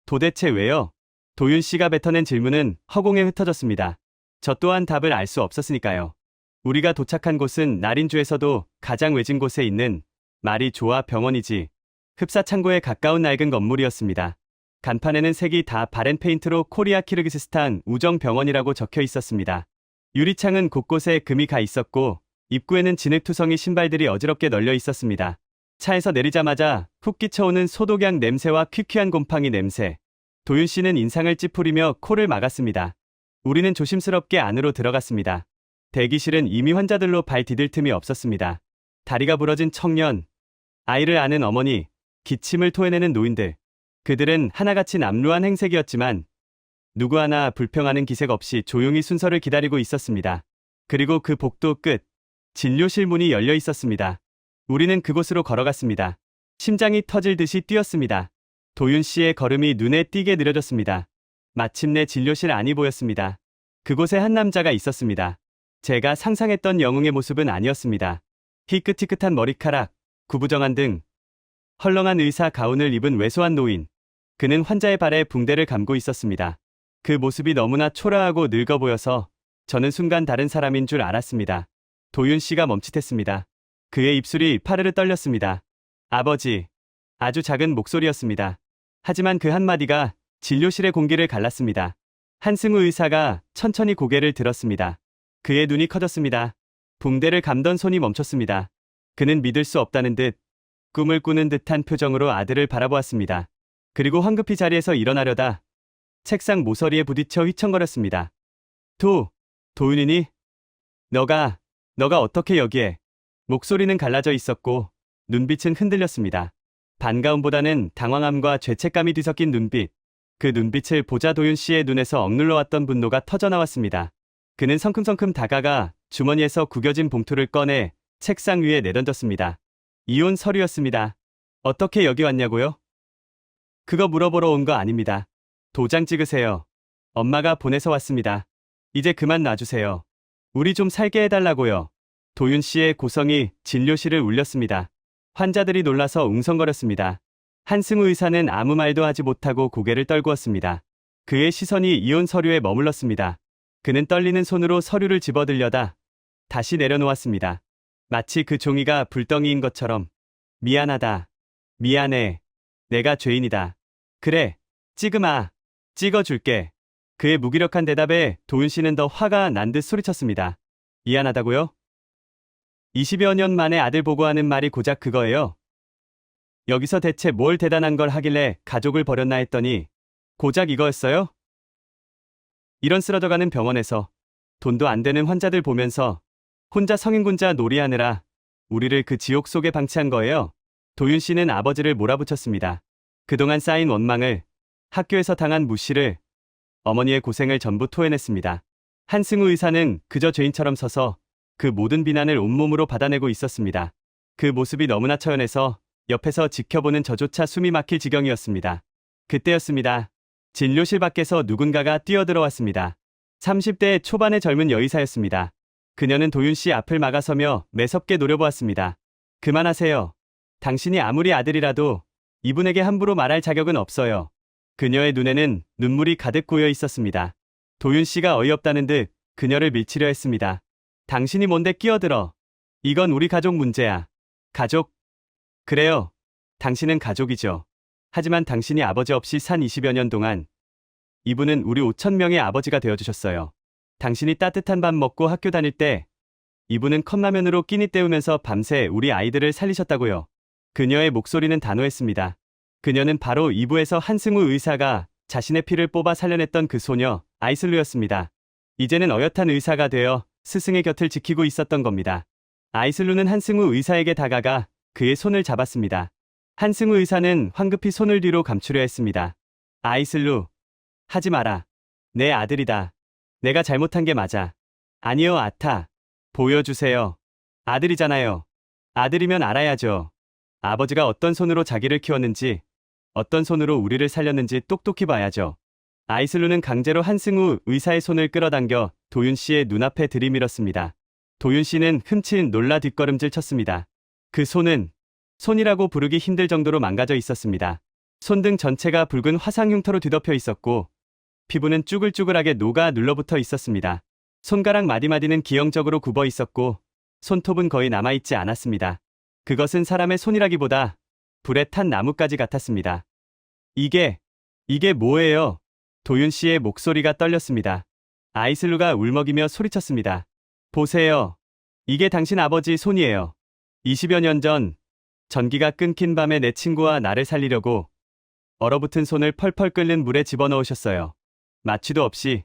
도대체 왜요? 도윤 씨가 뱉어낸 질문은 허공에 흩어졌습니다. 저 또한 답을 알 수 없었으니까요. 우리가 도착한 곳은 나린주에서도 가장 외진 곳에 있는 마리 조아 병원이지 흡사 창고에 가까운 낡은 건물이었습니다. 간판에는 색이 다 바렌 페인트로 코리아 키르기스스탄 우정병원이라고 적혀 있었습니다. 유리창은 곳곳에 금이 가 있었고 입구에는 진흙투성이 신발들이 어지럽게 널려 있었습니다. 차에서 내리자마자 훅 끼쳐오는 소독약 냄새와 퀴퀴한 곰팡이 냄새. 도윤 씨는 인상을 찌푸리며 코를 막았습니다. 우리는 조심스럽게 안으로 들어갔습니다. 대기실은 이미 환자들로 발 디딜 틈이 없었습니다. 다리가 부러진 청년, 아이를 안은 어머니, 기침을 토해내는 노인들. 그들은 하나같이 남루한 행색이었지만 누구 하나 불평하는 기색 없이 조용히 순서를 기다리고 있었습니다. 그리고 그 복도 끝, 진료실 문이 열려 있었습니다. 우리는 그곳으로 걸어갔습니다. 심장이 터질 듯이 뛰었습니다. 도윤 씨의 걸음이 눈에 띄게 느려졌습니다. 마침내 진료실 안이 보였습니다. 그곳에 한 남자가 있었습니다. 제가 상상했던 영웅의 모습은 아니었습니다. 희끗희끗한 머리카락, 구부정한 등, 헐렁한 의사 가운을 입은 왜소한 노인. 그는 환자의 발에 붕대를 감고 있었습니다. 그 모습이 너무나 초라하고 늙어 보여서 저는 순간 다른 사람인 줄 알았습니다. 도윤 씨가 멈칫했습니다. 그의 입술이 파르르 떨렸습니다. 아버지. 아주 작은 목소리였습니다. 하지만 그 한마디가 진료실의 공기를 갈랐습니다. 한승우 의사가 천천히 고개를 들었습니다. 그의 눈이 커졌습니다. 붕대를 감던 손이 멈췄습니다. 그는 믿을 수 없다는 듯 꿈을 꾸는 듯한 표정으로 아들을 바라보았습니다. 그리고 황급히 자리에서 일어나려다 책상 모서리에 부딪혀 휘청거렸습니다. 도윤이니? 너가 어떻게 여기에? 목소리는 갈라져 있었고 눈빛은 흔들렸습니다. 반가움보다는 당황함과 죄책감이 뒤섞인 눈빛. 그 눈빛을 보자 도윤 씨의 눈에서 억눌러 왔던 분노가 터져나왔습니다. 그는 성큼성큼 다가가 주머니에서 구겨진 봉투를 꺼내 책상 위에 내던졌습니다. 이혼 서류였습니다. 어떻게 여기 왔냐고요? 그거 물어보러 온 거 아닙니다. 도장 찍으세요. 엄마가 보내서 왔습니다. 이제 그만 놔주세요. 우리 좀 살게 해달라고요. 도윤 씨의 고성이 진료실을 울렸습니다. 환자들이 놀라서 웅성거렸습니다. 한승우 의사는 아무 말도 하지 못하고 고개를 떨구었습니다. 그의 시선이 이혼 서류에 머물렀습니다. 그는 떨리는 손으로 서류를 집어들려다 다시 내려놓았습니다. 마치 그 종이가 불덩이인 것처럼. 미안하다. 미안해. 내가 죄인이다. 그래. 찍으마. 찍어줄게. 그의 무기력한 대답에 도윤 씨는 더 화가 난 듯 소리쳤습니다. 미안하다고요? 20여 년 만에 아들 보고 하는 말이 고작 그거예요. 여기서 대체 뭘 대단한 걸 하길래 가족을 버렸나 했더니 고작 이거였어요? 이런 쓰러져가는 병원에서 돈도 안 되는 환자들 보면서 혼자 성인군자 놀이하느라 우리를 그 지옥 속에 방치한 거예요. 도윤 씨는 아버지를 몰아붙였습니다. 그동안 쌓인 원망을, 학교에서 당한 무시를, 어머니의 고생을 전부 토해냈습니다. 한승우 의사는 그저 죄인처럼 서서 그 모든 비난을 온몸으로 받아내고 있었습니다. 그 모습이 너무나 처연해서 옆에서 지켜보는 저조차 숨이 막힐 지경이었습니다. 그때였습니다. 진료실 밖에서 누군가가 뛰어들어왔습니다. 30대 초반의 젊은 여의사였습니다. 그녀는 도윤 씨 앞을 막아서며 매섭게 노려보았습니다. 그만하세요. 당신이 아무리 아들이라도 이분에게 함부로 말할 자격은 없어요. 그녀의 눈에는 눈물이 가득 고여 있었습니다. 도윤 씨가 어이없다는 듯 그녀를 밀치려 했습니다. 당신이 뭔데 끼어들어. 이건 우리 가족 문제야. 가족? 그래요. 당신은 가족이죠. 하지만 당신이 아버지 없이 산 20여 년 동안 이분은 우리 5,000명의 아버지가 되어주셨어요. 당신이 따뜻한 밥 먹고 학교 다닐 때 이분은 컵라면으로 끼니 때우면서 밤새 우리 아이들을 살리셨다고요. 그녀의 목소리는 단호했습니다. 그녀는 바로 이부에서 한승우 의사가 자신의 피를 뽑아 살려냈던 그 소녀 아이슬루였습니다. 이제는 어엿한 의사가 되어 스승의 곁을 지키고 있었던 겁니다. 아이슬루는 한승우 의사에게 다가가 그의 손을 잡았습니다. 한승우 의사는 황급히 손을 뒤로 감추려 했습니다. 아이슬루, 하지 마라. 내 아들이다. 내가 잘못한 게 맞아. 아니요, 아타. 보여주세요. 아들이잖아요. 아들이면 알아야죠. 아버지가 어떤 손으로 자기를 키웠는지, 어떤 손으로 우리를 살렸는지 똑똑히 봐야죠. 아이슬루는 강제로 한승우 의사의 손을 끌어당겨 도윤 씨의 눈앞에 들이밀었습니다. 도윤 씨는 흠칫 놀라 뒷걸음질 쳤습니다. 그 손은 손이라고 부르기 힘들 정도로 망가져 있었습니다. 손등 전체가 붉은 화상 흉터로 뒤덮여 있었고 피부는 쭈글쭈글하게 녹아 눌러붙어 있었습니다. 손가락 마디마디는 기형적으로 굽어 있었고 손톱은 거의 남아있지 않았습니다. 그것은 사람의 손이라기보다 불에 탄 나뭇가지 같았습니다. 이게 이게 뭐예요? 도윤 씨의 목소리가 떨렸습니다. 아이슬루가 울먹이며 소리쳤습니다. 보세요. 이게 당신 아버지 손이에요. 20여 년 전, 전기가 끊긴 밤에 내 친구와 나를 살리려고 얼어붙은 손을 펄펄 끓는 물에 집어넣으셨어요. 마취도 없이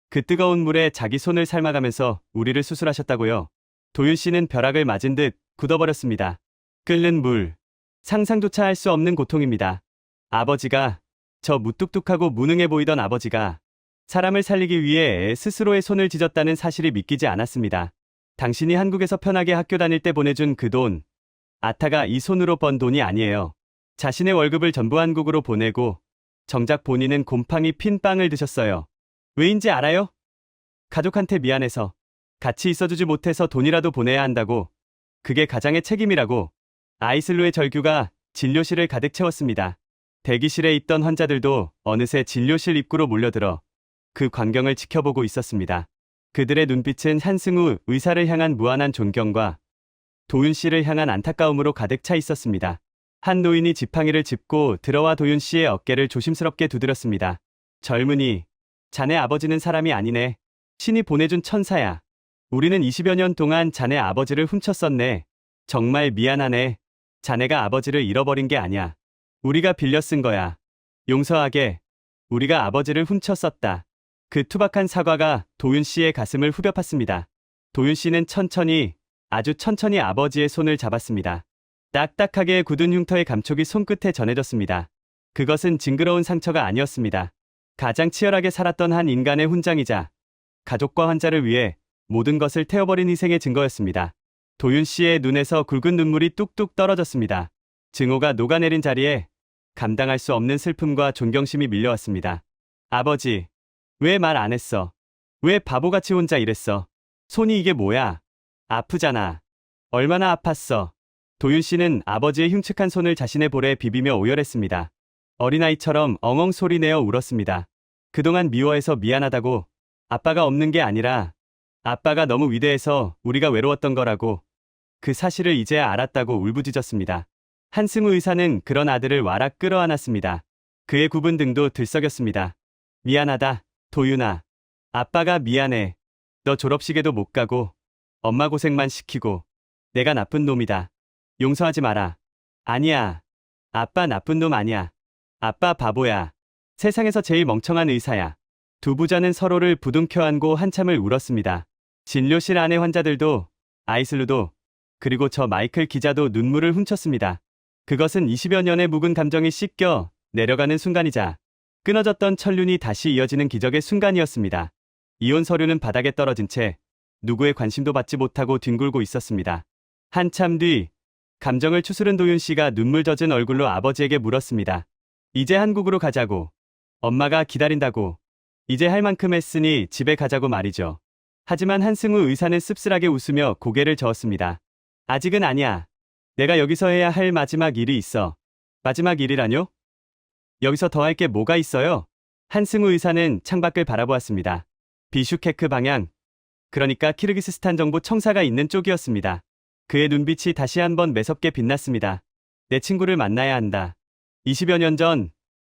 그 뜨거운 물에 자기 손을 삶아가면서 우리를 수술하셨다고요. 도윤 씨는 벼락을 맞은 듯 굳어버렸습니다. 끓는 물. 상상조차 할 수 없는 고통입니다. 아버지가, 저 무뚝뚝하고 무능해 보이던 아버지가 사람을 살리기 위해 스스로의 손을 찢었다는 사실이 믿기지 않았습니다. 당신이 한국에서 편하게 학교 다닐 때 보내준 그 돈, 아타가 이 손으로 번 돈이 아니에요. 자신의 월급을 전부 한국으로 보내고 정작 본인은 곰팡이 핀 빵을 드셨어요. 왜인지 알아요? 가족한테 미안해서, 같이 있어주지 못해서 돈이라도 보내야 한다고. 그게 가장의 책임이라고. 아이슬루의 절규가 진료실을 가득 채웠습니다. 대기실에 있던 환자들도 어느새 진료실 입구로 몰려들어 그 광경을 지켜보고 있었습니다. 그들의 눈빛은 한승우 의사를 향한 무한한 존경과 도윤 씨를 향한 안타까움으로 가득 차 있었습니다. 한 노인이 지팡이를 짚고 들어와 도윤 씨의 어깨를 조심스럽게 두드렸습니다. 젊은이, 자네 아버지는 사람이 아니네. 신이 보내준 천사야. 우리는 20여 년 동안 자네 아버지를 훔쳤었네. 정말 미안하네. 자네가 아버지를 잃어버린 게 아니야. 우리가 빌려 쓴 거야. 용서하게. 우리가 아버지를 훔쳤었다. 그 투박한 사과가 도윤 씨의 가슴을 후벼 팠습니다. 도윤 씨는 천천히, 아주 천천히 아버지의 손을 잡았습니다. 딱딱하게 굳은 흉터의 감촉이 손끝에 전해졌습니다. 그것은 징그러운 상처가 아니었습니다. 가장 치열하게 살았던 한 인간의 훈장이자 가족과 환자를 위해 모든 것을 태워버린 희생의 증거였습니다. 도윤 씨의 눈에서 굵은 눈물이 뚝뚝 떨어졌습니다. 증오가 녹아내린 자리에 감당할 수 없는 슬픔과 존경심이 밀려왔습니다. 아버지, 왜 말 안 했어? 왜 바보같이 혼자 이랬어? 손이 이게 뭐야? 아프잖아. 얼마나 아팠어? 도윤 씨는 아버지의 흉측한 손을 자신의 볼에 비비며 오열했습니다. 어린아이처럼 엉엉 소리내어 울었습니다. 그동안 미워해서 미안하다고. 아빠가 없는 게 아니라 아빠가 너무 위대해서 우리가 외로웠던 거라고. 그 사실을 이제야 알았다고 울부짖었습니다. 한승우 의사는 그런 아들을 와락 끌어안았습니다. 그의 굽은 등도 들썩였습니다. 미안하다, 도윤아. 아빠가 미안해. 너 졸업식에도 못 가고 엄마 고생만 시키고 내가 나쁜 놈이다. 용서하지 마라. 아니야. 아빠 나쁜 놈 아니야. 아빠 바보야. 세상에서 제일 멍청한 의사야. 두 부자는 서로를 부둥켜 안고 한참을 울었습니다. 진료실 안의 환자들도, 아이슬루도, 그리고 저 마이클 기자도 눈물을 훔쳤습니다. 그것은 20여 년의 묵은 감정이 씻겨 내려가는 순간이자 끊어졌던 천륜이 다시 이어지는 기적의 순간이었습니다. 이혼 서류는 바닥에 떨어진 채 누구의 관심도 받지 못하고 뒹굴고 있었습니다. 한참 뒤 감정을 추스른 도윤 씨가 눈물 젖은 얼굴로 아버지에게 물었습니다. 이제 한국으로 가자고. 엄마가 기다린다고. 이제 할 만큼 했으니 집에 가자고 말이죠. 하지만 한승우 의사는 씁쓸하게 웃으며 고개를 저었습니다. 아직은 아니야. 내가 여기서 해야 할 마지막 일이 있어. 마지막 일이라뇨? 여기서 더 할 게 뭐가 있어요? 한승우 의사는 창밖을 바라보았습니다. 비슈케크 방향. 그러니까 키르기스스탄 정부 청사가 있는 쪽이었습니다. 그의 눈빛이 다시 한번 매섭게 빛났습니다. 내 친구를 만나야 한다. 20여 년 전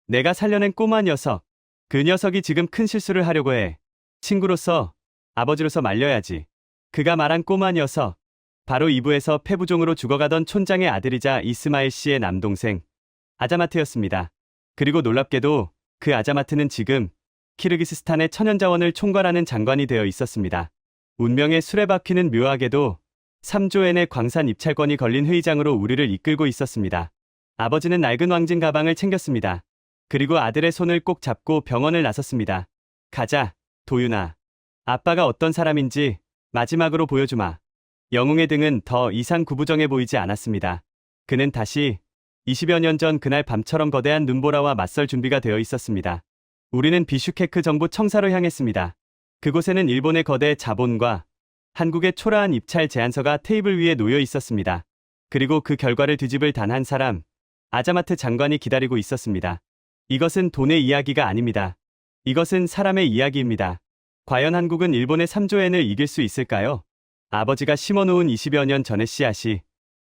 내가 살려낸 꼬마 녀석. 그 녀석이 지금 큰 실수를 하려고 해. 친구로서, 아버지로서 말려야지. 그가 말한 꼬마 녀석. 바로 이부에서 폐부종으로 죽어가던 촌장의 아들이자 이스마일 씨의 남동생 아자마트였습니다. 그리고 놀랍게도 그 아자마트는 지금 키르기스스탄의 천연자원을 총괄하는 장관이 되어 있었습니다. 운명의 수레바퀴는 묘하게도 3조엔의 광산 입찰권이 걸린 회의장으로 우리를 이끌고 있었습니다. 아버지는 낡은 왕진 가방을 챙겼습니다. 그리고 아들의 손을 꼭 잡고 병원을 나섰습니다. 가자, 도윤아. 아빠가 어떤 사람인지 마지막으로 보여주마. 영웅의 등은 더 이상 구부정해 보이지 않았습니다. 그는 다시 20여 년 전 그날 밤처럼 거대한 눈보라와 맞설 준비가 되어 있었습니다. 우리는 비슈케크 정부 청사로 향했습니다. 그곳에는 일본의 거대 자본과 한국의 초라한 입찰 제안서가 테이블 위에 놓여 있었습니다. 그리고 그 결과를 뒤집을 단 한 사람, 아자마트 장관이 기다리고 있었습니다. 이것은 돈의 이야기가 아닙니다. 이것은 사람의 이야기입니다. 과연 한국은 일본의 3조엔을 이길 수 있을까요? 아버지가 심어놓은 20여 년 전의 씨앗이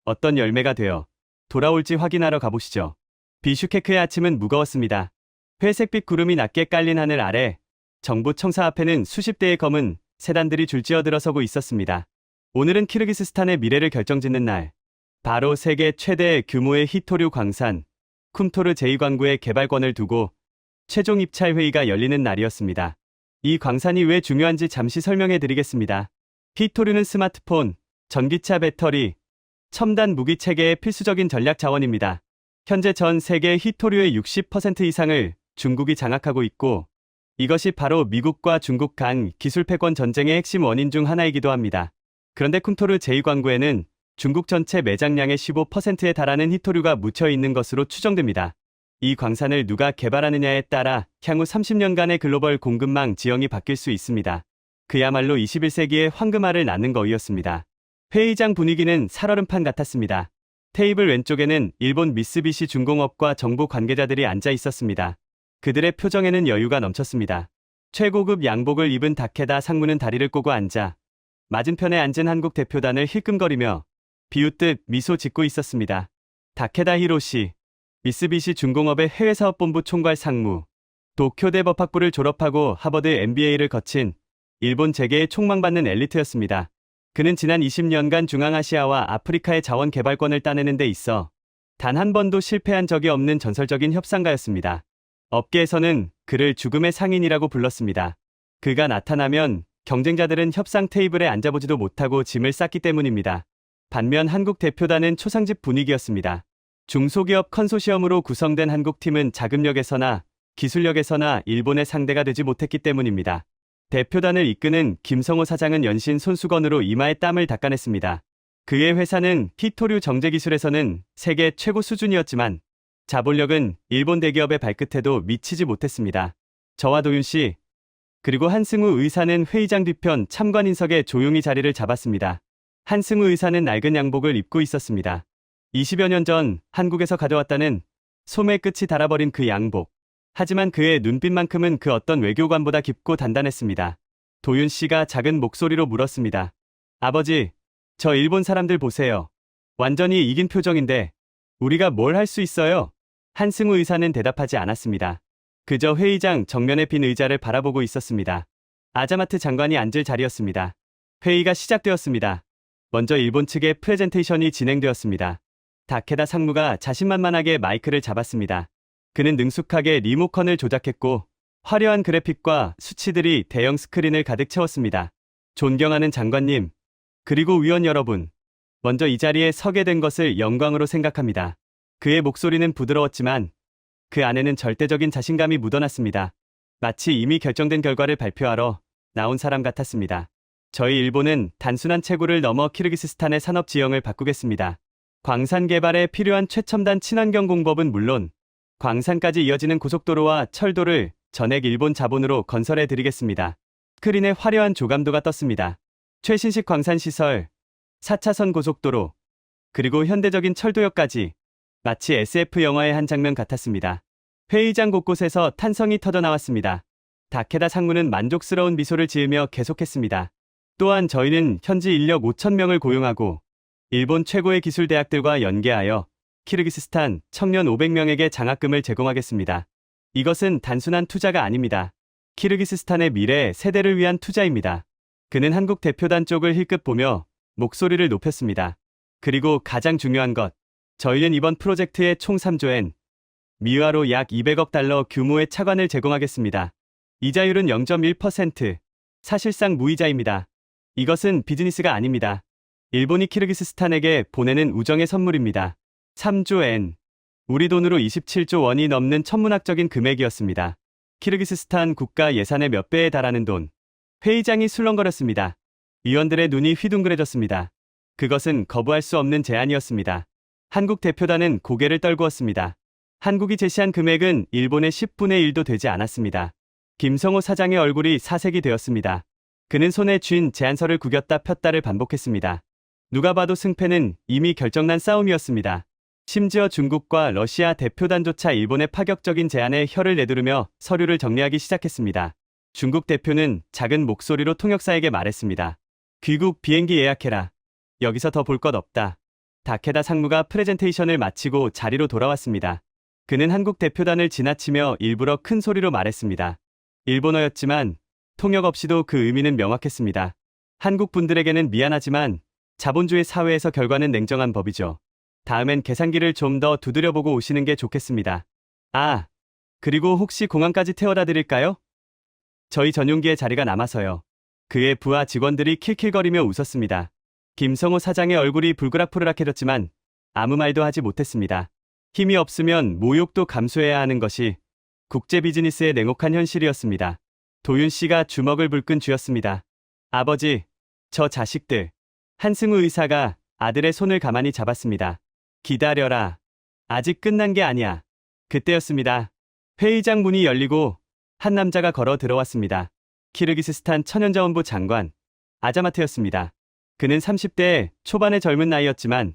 어떤 열매가 되어 돌아올지 확인하러 가보시죠. 비슈케크의 아침은 무거웠습니다. 회색빛 구름이 낮게 깔린 하늘 아래 정부 청사 앞에는 수십 대의 검은 세단들이 줄지어 들어서고 있었습니다. 오늘은 키르기스스탄의 미래를 결정짓는 날. 바로 세계 최대 규모의 히토류 광산 쿰토르 제2광구의 개발권을 두고 최종 입찰 회의가 열리는 날이었습니다. 이 광산이 왜 중요한지 잠시 설명해 드리겠습니다. 히토류는 스마트폰, 전기차 배터리, 첨단 무기 체계의 필수적인 전략 자원입니다. 현재 전 세계 히토류의 60% 이상을 중국이 장악하고 있고 이것이 바로 미국과 중국 간 기술 패권 전쟁의 핵심 원인 중 하나이기도 합니다. 그런데 쿰토르 제2광구에는 중국 전체 매장량의 15%에 달하는 히토류가 묻혀 있는 것으로 추정됩니다. 이 광산을 누가 개발하느냐에 따라 향후 30년간의 글로벌 공급망 지형이 바뀔 수 있습니다. 그야말로 21세기의 황금알을 낳는 거였습니다. 회의장 분위기는 살얼음판 같았습니다. 테이블 왼쪽에는 일본 미쓰비시 중공업과 정부 관계자들이 앉아 있었습니다. 그들의 표정에는 여유가 넘쳤습니다. 최고급 양복을 입은 다케다 상무는 다리를 꼬고 앉아 맞은편에 앉은 한국 대표단을 힐끔거리며 비웃듯 미소 짓고 있었습니다. 다케다 히로시, 미쓰비시 중공업의 해외사업본부 총괄 상무, 도쿄대 법학부를 졸업하고 하버드 MBA를 거친 일본 재계의 촉망받는 엘리트였습니다. 그는 지난 20년간 중앙아시아와 아프리카의 자원 개발권을 따내는 데 있어 단 한 번도 실패한 적이 없는 전설적인 협상가였습니다. 업계에서는 그를 죽음의 상인이라고 불렀습니다. 그가 나타나면 경쟁자들은 협상 테이블에 앉아보지도 못하고 짐을 쌌기 때문입니다. 반면 한국 대표단은 초상집 분위기였습니다. 중소기업 컨소시엄으로 구성된 한국팀은 자금력에서나 기술력에서나 일본의 상대가 되지 못했기 때문입니다. 대표단을 이끄는 김성호 사장은 연신 손수건으로 이마에 땀을 닦아냈습니다. 그의 회사는 히토류 정제기술에서는 세계 최고 수준이었지만 자본력은 일본 대기업의 발끝에도 미치지 못했습니다. 저와 도윤 씨, 그리고 한승우 의사는 회의장 뒤편 참관인석에 조용히 자리를 잡았습니다. 한승우 의사는 낡은 양복을 입고 있었습니다. 20여 년 전 한국에서 가져왔다는 소매 끝이 닳아버린 그 양복. 하지만 그의 눈빛만큼은 그 어떤 외교관보다 깊고 단단했습니다. 도윤 씨가 작은 목소리로 물었습니다. 아버지, 저 일본 사람들 보세요. 완전히 이긴 표정인데 우리가 뭘 할 수 있어요? 한승우 의사는 대답하지 않았습니다. 그저 회의장 정면의 빈 의자를 바라보고 있었습니다. 아자마트 장관이 앉을 자리였습니다. 회의가 시작되었습니다. 먼저 일본 측의 프레젠테이션이 진행되었습니다. 다케다 상무가 자신만만하게 마이크를 잡았습니다. 그는 능숙하게 리모컨을 조작했고 화려한 그래픽과 수치들이 대형 스크린을 가득 채웠습니다. 존경하는 장관님, 그리고 위원 여러분, 먼저 이 자리에 서게 된 것을 영광으로 생각합니다. 그의 목소리는 부드러웠지만 그 안에는 절대적인 자신감이 묻어났습니다. 마치 이미 결정된 결과를 발표하러 나온 사람 같았습니다. 저희 일본은 단순한 채굴을 넘어 키르기스스탄의 산업 지형을 바꾸겠습니다. 광산 개발에 필요한 최첨단 친환경 공법은 물론 광산까지 이어지는 고속도로와 철도를 전액 일본 자본으로 건설해 드리겠습니다. 스크린에 화려한 조감도가 떴습니다. 최신식 광산시설, 4차선 고속도로, 그리고 현대적인 철도역까지 마치 SF 영화의 한 장면 같았습니다. 회의장 곳곳에서 탄성이 터져나왔습니다. 다케다 상무는 만족스러운 미소를 지으며 계속했습니다. 또한 저희는 현지 인력 5,000명을 고용하고 일본 최고의 기술대학들과 연계하여 키르기스스탄 청년 500명에게 장학금을 제공하겠습니다. 이것은 단순한 투자가 아닙니다. 키르기스스탄의 미래 세대를 위한 투자입니다. 그는 한국 대표단 쪽을 힐끗 보며 목소리를 높였습니다. 그리고 가장 중요한 것, 저희는 이번 프로젝트에 총 3조엔 미화로 약 200억 달러 규모의 차관을 제공하겠습니다. 이자율은 0.1%, 사실상 무이자입니다. 이것은 비즈니스가 아닙니다. 일본이 키르기스스탄에게 보내는 우정의 선물입니다. 3조엔, 우리 돈으로 27조 원이 넘는 천문학적인 금액이었습니다. 키르기스스탄 국가 예산의 몇 배에 달하는 돈. 회의장이 술렁거렸습니다. 위원들의 눈이 휘둥그레졌습니다. 그것은 거부할 수 없는 제안이었습니다. 한국 대표단은 고개를 떨구었습니다. 한국이 제시한 금액은 일본의 10분의 1도 되지 않았습니다. 김성호 사장의 얼굴이 사색이 되었습니다. 그는 손에 쥔 제안서를 구겼다 폈다를 반복했습니다. 누가 봐도 승패는 이미 결정난 싸움이었습니다. 심지어 중국과 러시아 대표단조차 일본의 파격적인 제안에 혀를 내두르며 서류를 정리하기 시작했습니다. 중국 대표는 작은 목소리로 통역사에게 말했습니다. 귀국 비행기 예약해라. 여기서 더 볼 것 없다. 다케다 상무가 프레젠테이션을 마치고 자리로 돌아왔습니다. 그는 한국 대표단을 지나치며 일부러 큰 소리로 말했습니다. 일본어였지만 통역 없이도 그 의미는 명확했습니다. 한국 분들에게는 미안하지만 자본주의 사회에서 결과는 냉정한 법이죠. 다음엔 계산기를 좀 더 두드려보고 오시는 게 좋겠습니다. 아, 그리고 혹시 공항까지 태워다 드릴까요? 저희 전용기에 자리가 남아서요. 그의 부하 직원들이 킬킬거리며 웃었습니다. 김성호 사장의 얼굴이 불그락불그락해졌지만 아무 말도 하지 못했습니다. 힘이 없으면 모욕도 감수해야 하는 것이 국제 비즈니스의 냉혹한 현실이었습니다. 도윤 씨가 주먹을 불끈 쥐었습니다. 아버지, 저 자식들. 한승우 의사가 아들의 손을 가만히 잡았습니다. 기다려라. 아직 끝난 게 아니야. 그때였습니다. 회의장 문이 열리고 한 남자가 걸어 들어왔습니다. 키르기스스탄 천연자원부 장관 아자마트였습니다. 그는 30대 초반의 젊은 나이였지만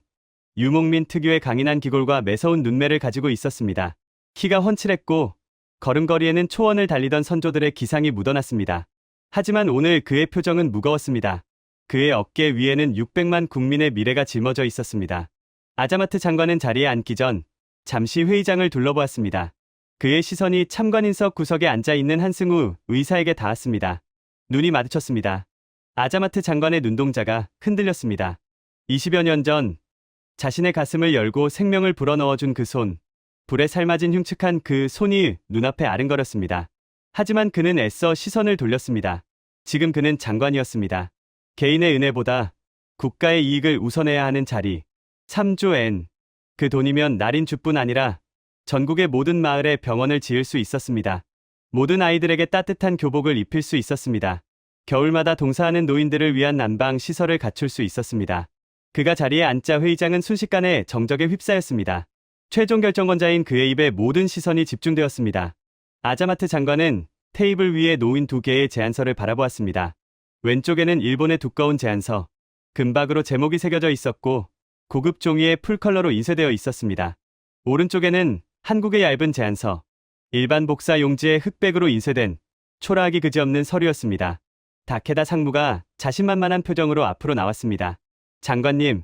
유목민 특유의 강인한 기골과 매서운 눈매를 가지고 있었습니다. 키가 훤칠했고 걸음걸이에는 초원을 달리던 선조들의 기상이 묻어났습니다. 하지만 오늘 그의 표정은 무거웠습니다. 그의 어깨 위에는 600만 국민의 미래가 짊어져 있었습니다. 아자마트 장관은 자리에 앉기 전 잠시 회의장을 둘러보았습니다. 그의 시선이 참관인석 구석에 앉아있는 한승우 의사에게 닿았습니다. 눈이 마주쳤습니다. 아자마트 장관의 눈동자가 흔들렸습니다. 20여 년 전 자신의 가슴을 열고 생명을 불어넣어준 그 손, 불에 삶아진 흉측한 그 손이 눈앞에 아른거렸습니다. 하지만 그는 애써 시선을 돌렸습니다. 지금 그는 장관이었습니다. 개인의 은혜보다 국가의 이익을 우선해야 하는 자리. 3조 엔. 그 돈이면 나린주뿐 아니라 전국의 모든 마을에 병원을 지을 수 있었습니다. 모든 아이들에게 따뜻한 교복을 입힐 수 있었습니다. 겨울마다 동사하는 노인들을 위한 난방 시설을 갖출 수 있었습니다. 그가 자리에 앉자 회의장은 순식간에 정적에 휩싸였습니다. 최종 결정권자인 그의 입에 모든 시선이 집중되었습니다. 아자마트 장관은 테이블 위에 놓인 2개의 제안서를 바라보았습니다. 왼쪽에는 일본의 두꺼운 제안서, 금박으로 제목이 새겨져 있었고 고급 종이에 풀컬러로 인쇄되어 있었습니다. 오른쪽에는 한국의 얇은 제안서, 일반 복사 용지에 흑백으로 인쇄된 초라하기 그지없는 서류였습니다. 다케다 상무가 자신만만한 표정으로 앞으로 나왔습니다. 장관님,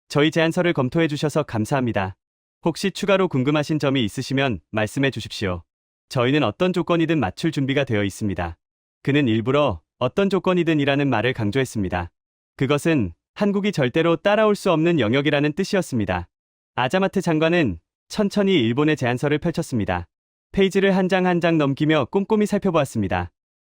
저희 제안서를 검토해 주셔서 감사합니다. 혹시 추가로 궁금하신 점이 있으시면 말씀해 주십시오. 저희는 어떤 조건이든 맞출 준비가 되어 있습니다. 그는 일부러 어떤 조건이든이라는 말을 강조했습니다. 그것은 한국이 절대로 따라올 수 없는 영역이라는 뜻이었습니다. 아자마트 장관은 천천히 일본의 제안서를 펼쳤습니다. 페이지를 한 장 한 장 넘기며 꼼꼼히 살펴보았습니다.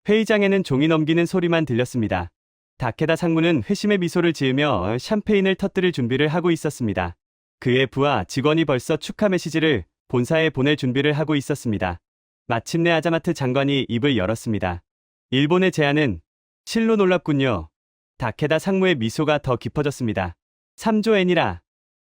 회의장에는 종이 넘기는 소리만 들렸습니다. 다케다 상무는 회심의 미소를 지으며 샴페인을 터뜨릴 준비를 하고 있었습니다. 그의 부하 직원이 벌써 축하 메시지를 본사에 보낼 준비를 하고 있었습니다. 마침내 아자마트 장관이 입을 열었습니다. 일본의 제안은 실로 놀랍군요. 다케다 상무의 미소가 더 깊어졌습니다. 3조 엔이라.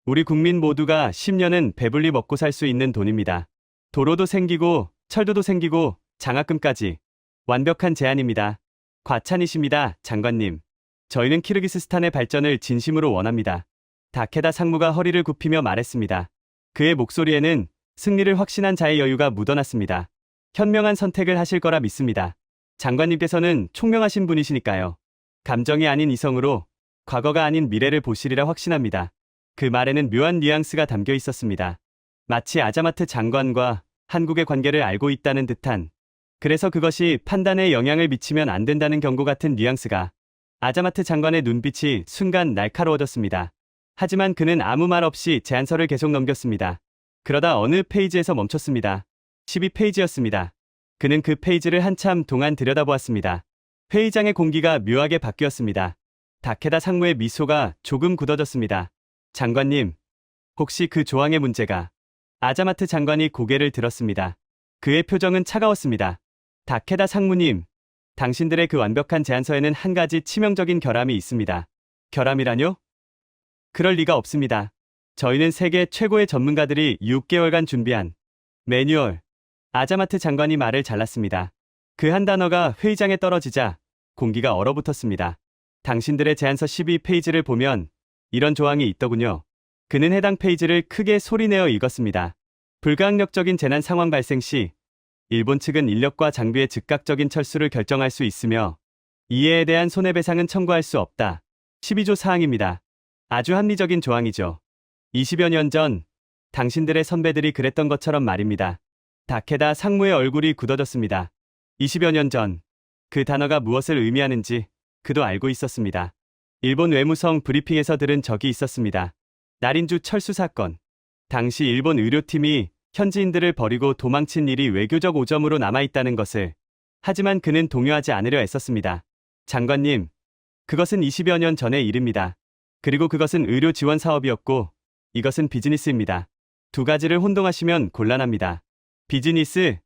우리 국민 모두가 10년은 배불리 먹고 살 수 있는 돈입니다. 도로도 생기고 철도도 생기고 장학금까지. 완벽한 제안입니다. 과찬이십니다, 장관님. 저희는 키르기스스탄의 발전을 진심으로 원합니다. 다케다 상무가 허리를 굽히며 말했습니다. 그의 목소리에는 승리를 확신한 자의 여유가 묻어났습니다. 현명한 선택을 하실 거라 믿습니다. 장관님께서는 총명하신 분이시니까요. 감정이 아닌 이성으로 과거가 아닌 미래를 보시리라 확신합니다. 그 말에는 묘한 뉘앙스가 담겨 있었습니다. 마치 아자마트 장관과 한국의 관계를 알고 있다는 듯한, 그래서 그것이 판단에 영향을 미치면 안 된다는 경고 같은 뉘앙스가. 아자마트 장관의 눈빛이 순간 날카로워졌습니다. 하지만 그는 아무 말 없이 제안서를 계속 넘겼습니다. 그러다 어느 페이지에서 멈췄습니다. 12페이지였습니다. 그는 그 페이지를 한참 동안 들여다보았습니다. 회의장의 공기가 묘하게 바뀌었습니다. 다케다 상무의 미소가 조금 굳어졌습니다. 장관님, 혹시 그 조항의 문제가... 아자마트 장관이 고개를 들었습니다. 그의 표정은 차가웠습니다. 다케다 상무님, 당신들의 그 완벽한 제안서에는 한 가지 치명적인 결함이 있습니다. 결함이라뇨? 그럴 리가 없습니다. 저희는 세계 최고의 전문가들이 6개월간 준비한 매뉴얼. 아자마트 장관이 말을 잘랐습니다. 그 한 단어가 회의장에 떨어지자 공기가 얼어붙었습니다. 당신들의 제안서 12페이지를 보면 이런 조항이 있더군요. 그는 해당 페이지를 크게 소리내어 읽었습니다. 불가항력적인 재난 상황 발생 시 일본 측은 인력과 장비의 즉각적인 철수를 결정할 수 있으며 이해에 대한 손해배상은 청구할 수 없다. 12조 사항입니다. 아주 합리적인 조항이죠. 20여 년 전 당신들의 선배들이 그랬던 것처럼 말입니다. 다케다 상무의 얼굴이 굳어졌습니다. 20여 년 전, 그 단어가 무엇을 의미하는지 그도 알고 있었습니다. 일본 외무성 브리핑에서 들은 적이 있었습니다. 나린주 철수 사건. 당시 일본 의료팀이 현지인들을 버리고 도망친 일이 외교적 오점으로 남아있다는 것을. 하지만 그는 동요하지 않으려 애썼습니다. 장관님, 그것은 20여 년 전의 일입니다. 그리고 그것은 의료 지원 사업이었고, 이것은 비즈니스입니다. 두 가지를 혼동하시면 곤란합니다. 비즈니스.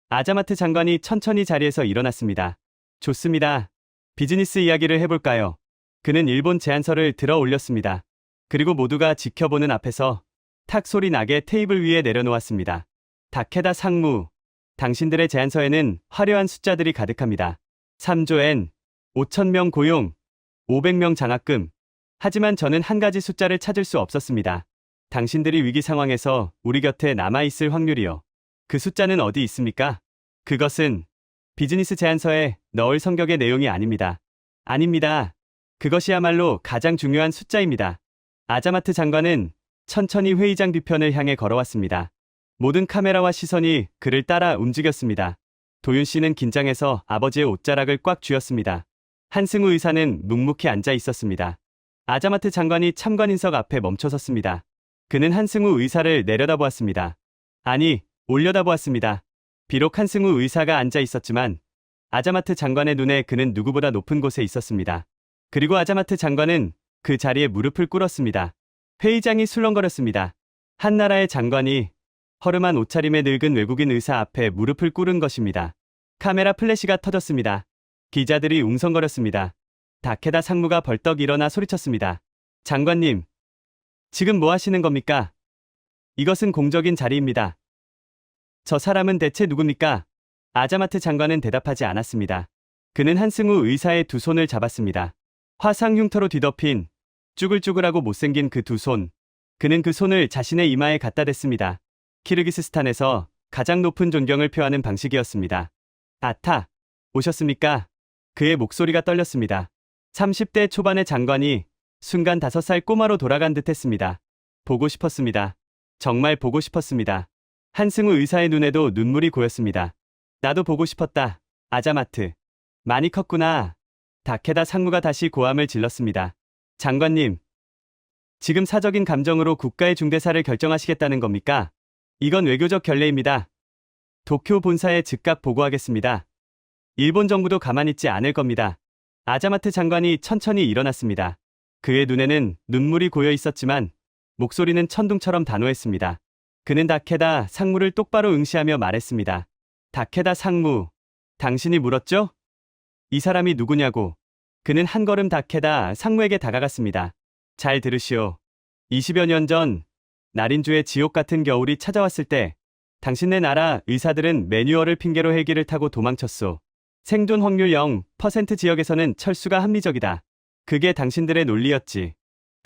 아자마트 장관이 천천히 자리에서 일어났습니다. 좋습니다. 비즈니스 이야기를 해볼까요? 그는 일본 제안서를 들어 올렸습니다. 그리고 모두가 지켜보는 앞에서 탁 소리 나게 테이블 위에 내려놓았습니다. 다케다 상무, 당신들의 제안서에는 화려한 숫자들이 가득합니다. 3조 엔, 5,000명 고용, 500명 장학금. 하지만 저는 한 가지 숫자를 찾을 수 없었습니다. 당신들이 위기 상황에서 우리 곁에 남아있을 확률이요. 그 숫자는 어디 있습니까? 그것은 비즈니스 제안서에 넣을 성격의 내용이 아닙니다. 아닙니다. 그것이야말로 가장 중요한 숫자입니다. 아자마트 장관은 천천히 회의장 뒤편을 향해 걸어왔습니다. 모든 카메라와 시선이 그를 따라 움직였습니다. 도윤 씨는 긴장해서 아버지의 옷자락을 꽉 쥐었습니다. 한승우 의사는 묵묵히 앉아 있었습니다. 아자마트 장관이 참관인석 앞에 멈춰섰습니다. 그는 한승우 의사를 내려다보았습니다. 아니, 올려다보았습니다. 비록 한승우 의사가 앉아 있었지만 아자마트 장관의 눈에 그는 누구보다 높은 곳에 있었습니다. 그리고 아자마트 장관은 그 자리에 무릎을 꿇었습니다. 회의장이 술렁거렸습니다. 한 나라의 장관이 허름한 옷차림의 늙은 외국인 의사 앞에 무릎을 꿇은 것입니다. 카메라 플래시가 터졌습니다. 기자들이 웅성거렸습니다. 다케다 상무가 벌떡 일어나 소리쳤습니다. 장관님, 지금 뭐 하시는 겁니까? 이것은 공적인 자리입니다. 저 사람은 대체 누굽니까? 아자마트 장관은 대답하지 않았습니다. 그는 한승우 의사의 두 손을 잡았습니다. 화상 흉터로 뒤덮인 쭈글쭈글하고 못생긴 그 두 손. 그는 그 손을 자신의 이마에 갖다 댔습니다. 키르기스스탄에서 가장 높은 존경을 표하는 방식이었습니다. 아타, 오셨습니까? 그의 목소리가 떨렸습니다. 30대 초반의 장관이 순간 5살 꼬마로 돌아간 듯 했습니다. 보고 싶었습니다. 정말 보고 싶었습니다. 한승우 의사의 눈에도 눈물이 고였습니다. 나도 보고 싶었다. 아자마트. 많이 컸구나. 다케다 상무가 다시 고함을 질렀습니다. 장관님, 지금 사적인 감정으로 국가의 중대사를 결정하시겠다는 겁니까? 이건 외교적 결례입니다. 도쿄 본사에 즉각 보고하겠습니다. 일본 정부도 가만히 있지 않을 겁니다. 아자마트 장관이 천천히 일어났습니다. 그의 눈에는 눈물이 고여 있었지만 목소리는 천둥처럼 단호했습니다. 그는 다케다 상무를 똑바로 응시하며 말했습니다. 다케다 상무, 당신이 물었죠? 이 사람이 누구냐고. 그는 한 걸음 다케다 상무에게 다가갔습니다. 잘 들으시오. 20여 년 전 나린주의 지옥 같은 겨울이 찾아왔을 때 당신네 나라 의사들은 매뉴얼을 핑계로 헬기를 타고 도망쳤소. 생존 확률 0% 지역에서는 철수가 합리적이다. 그게 당신들의 논리였지.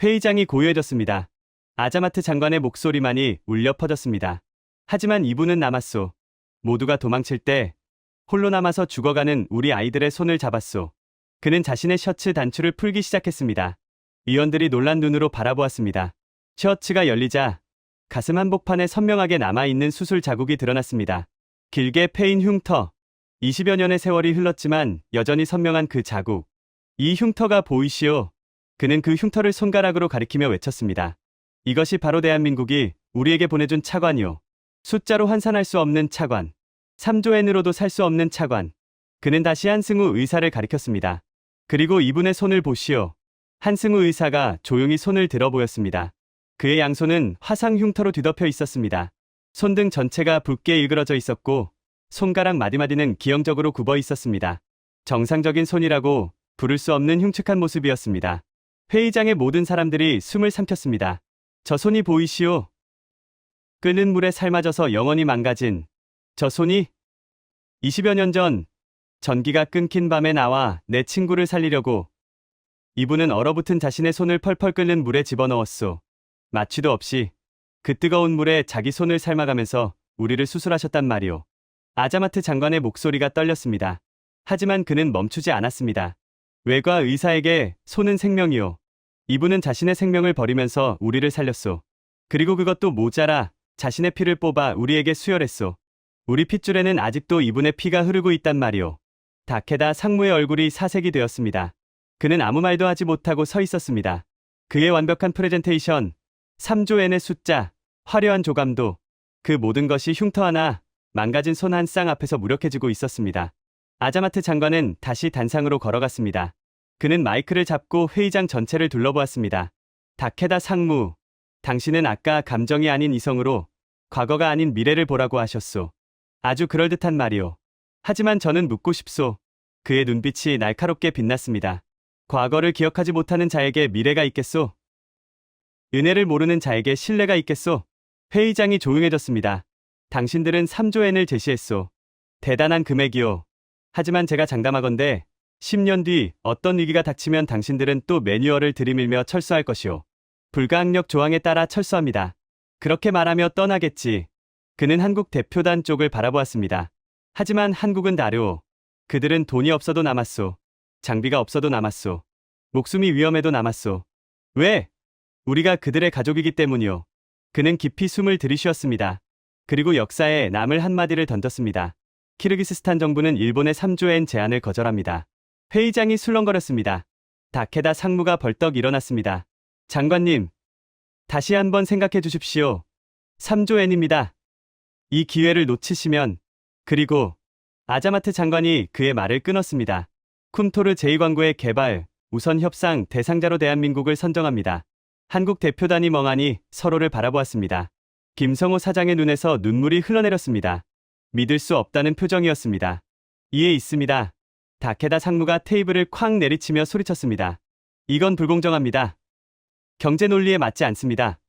회의장이 고요해졌습니다. 아자마트 장관의 목소리만이 울려 퍼졌습니다. 하지만 이분은 남았소. 모두가 도망칠 때 홀로 남아서 죽어가는 우리 아이들의 손을 잡았소. 그는 자신의 셔츠 단추를 풀기 시작했습니다. 위원들이 놀란 눈으로 바라보았습니다. 셔츠가 열리자 가슴 한복판에 선명하게 남아있는 수술 자국이 드러났습니다. 길게 패인 흉터. 20여 년의 세월이 흘렀지만 여전히 선명한 그 자국. 이 흉터가 보이시오. 그는 그 흉터를 손가락으로 가리키며 외쳤습니다. 이것이 바로 대한민국이 우리에게 보내준 차관이오. 숫자로 환산할 수 없는 차관. 3조 엔으로도 살 수 없는 차관. 그는 다시 한승우 의사를 가리켰습니다. 그리고 이분의 손을 보시오. 한승우 의사가 조용히 손을 들어 보였습니다. 그의 양손은 화상 흉터로 뒤덮여 있었습니다. 손등 전체가 붉게 일그러져 있었고 손가락 마디마디는 기형적으로 굽어 있었습니다. 정상적인 손이라고 부를 수 없는 흉측한 모습이었습니다. 회의장의 모든 사람들이 숨을 삼켰습니다. 저 손이 보이시오? 끓는 물에 삶아져서 영원히 망가진 저 손이 20여 년 전 전기가 끊긴 밤에 나와 내 친구를 살리려고 이분은 얼어붙은 자신의 손을 펄펄 끓는 물에 집어넣었소. 마취도 없이 그 뜨거운 물에 자기 손을 삶아가면서 우리를 수술하셨단 말이오. 아자마트 장관의 목소리가 떨렸습니다. 하지만 그는 멈추지 않았습니다. 외과 의사에게 손은 생명이오. 이분은 자신의 생명을 버리면서 우리를 살렸소. 그리고 그것도 모자라 자신의 피를 뽑아 우리에게 수혈했소. 우리 핏줄에는 아직도 이분의 피가 흐르고 있단 말이오. 다케다 상무의 얼굴이 사색이 되었습니다. 그는 아무 말도 하지 못하고 서 있었습니다. 그의 완벽한 프레젠테이션, 3조엔의 숫자, 화려한 조감도, 그 모든 것이 흉터 하나, 망가진 손 한 쌍 앞에서 무력해지고 있었습니다. 아자마트 장관은 다시 단상으로 걸어갔습니다. 그는 마이크를 잡고 회의장 전체를 둘러보았습니다. 다케다 상무, 당신은 아까 감정이 아닌 이성으로 과거가 아닌 미래를 보라고 하셨소. 아주 그럴듯한 말이오. 하지만 저는 묻고 싶소. 그의 눈빛이 날카롭게 빛났습니다. 과거를 기억하지 못하는 자에게 미래가 있겠소? 은혜를 모르는 자에게 신뢰가 있겠소? 회의장이 조용해졌습니다. 당신들은 3조엔을 제시했소. 대단한 금액이오. 하지만 제가 장담하건대 10년 뒤 어떤 위기가 닥치면 당신들은 또 매뉴얼을 들이밀며 철수할 것이오. 불가항력 조항에 따라 철수합니다. 그렇게 말하며 떠나겠지. 그는 한국 대표단 쪽을 바라보았습니다. 하지만 한국은 다르오. 그들은 돈이 없어도 남았소. 장비가 없어도 남았소. 목숨이 위험해도 남았소. 왜? 우리가 그들의 가족이기 때문이오. 그는 깊이 숨을 들이쉬었습니다. 그리고 역사에 남을 한마디를 던졌습니다. 키르기스스탄 정부는 일본의 3조엔 제안을 거절합니다. 회의장이 술렁거렸습니다. 다케다 상무가 벌떡 일어났습니다. 장관님, 다시 한번 생각해 주십시오. 3조엔입니다. 이 기회를 놓치시면. 그리고 아자마트 장관이 그의 말을 끊었습니다. 쿰토르 제2광구의 개발, 우선 협상 대상자로 대한민국을 선정합니다. 한국 대표단이 멍하니 서로를 바라보았습니다. 김성호 사장의 눈에서 눈물이 흘러내렸습니다. 믿을 수 없다는 표정이었습니다. 이해 있습니다. 다케다 상무가 테이블을 쾅 내리치며 소리쳤습니다. 이건 불공정합니다. 경제 논리에 맞지 않습니다.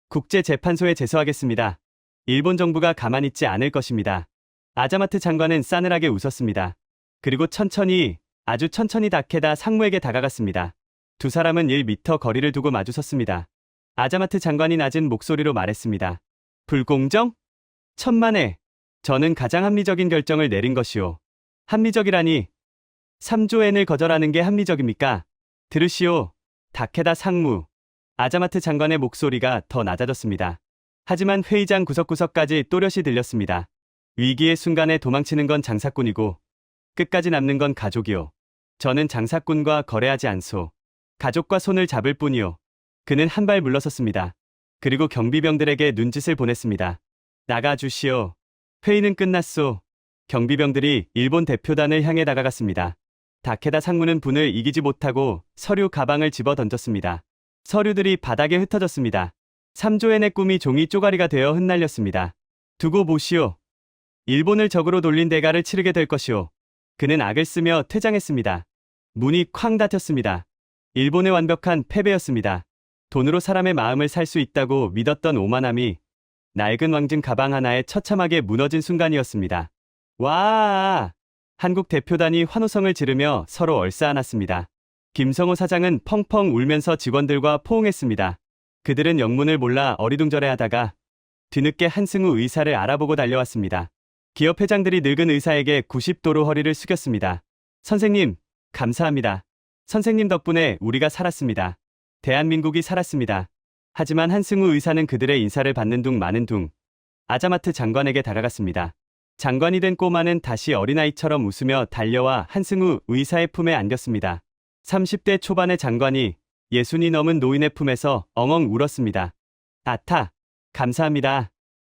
국제재판소에 제소하겠습니다. 일본 정부가 가만히 있지 않을 것입니다. 아자마트 장관은 싸늘하게 웃었습니다. 그리고 천천히, 아주 천천히 다케다 상무에게 다가갔습니다. 두 사람은 1미터 거리를 두고 마주섰습니다. 아자마트 장관이 낮은 목소리로 말했습니다. 불공정? 천만에, 저는 가장 합리적인 결정을 내린 것이오. 합리적이라니, 3조엔을 거절하는 게 합리적입니까? 들으시오, 다케다 상무. 아자마트 장관의 목소리가 더 낮아졌습니다. 하지만 회의장 구석구석까지 또렷이 들렸습니다. 위기의 순간에 도망치는 건 장사꾼이고 끝까지 남는 건 가족이오. 저는 장사꾼과 거래하지 않소. 가족과 손을 잡을 뿐이오. 그는 한 발 물러섰습니다. 그리고 경비병들에게 눈짓을 보냈습니다. 나가주시오. 회의는 끝났소. 경비병들이 일본 대표단을 향해 다가갔습니다. 다케다 상무는 분을 이기지 못하고 서류 가방을 집어 던졌습니다. 서류들이 바닥에 흩어졌습니다. 3조엔의 꿈이 종이 쪼가리가 되어 흩날렸습니다. 두고 보시오. 일본을 적으로 돌린 대가를 치르게 될 것이오. 그는 악을 쓰며 퇴장했습니다. 문이 쾅 닫혔습니다. 일본의 완벽한 패배였습니다. 돈으로 사람의 마음을 살 수 있다고 믿었던 오만함이 낡은 왕진 가방 하나에 처참하게 무너진 순간이었습니다. 와! 한국 대표단이 환호성을 지르며 서로 얼싸안았습니다. 김성호 사장은 펑펑 울면서 직원들과 포옹했습니다. 그들은 영문을 몰라 어리둥절해하다가 뒤늦게 한승우 의사를 알아보고 달려왔습니다. 기업 회장들이 늙은 의사에게 90도로 허리를 숙였습니다. 선생님, 감사합니다. 선생님 덕분에 우리가 살았습니다. 대한민국이 살았습니다. 하지만 한승우 의사는 그들의 인사를 받는 둥 마는 둥 아자마트 장관에게 다가갔습니다. 장관이 된 꼬마는 다시 어린아이처럼 웃으며 달려와 한승우 의사의 품에 안겼습니다. 30대 초반의 장관이 60이 넘은 노인의 품에서 엉엉 울었습니다. 아타, 감사합니다.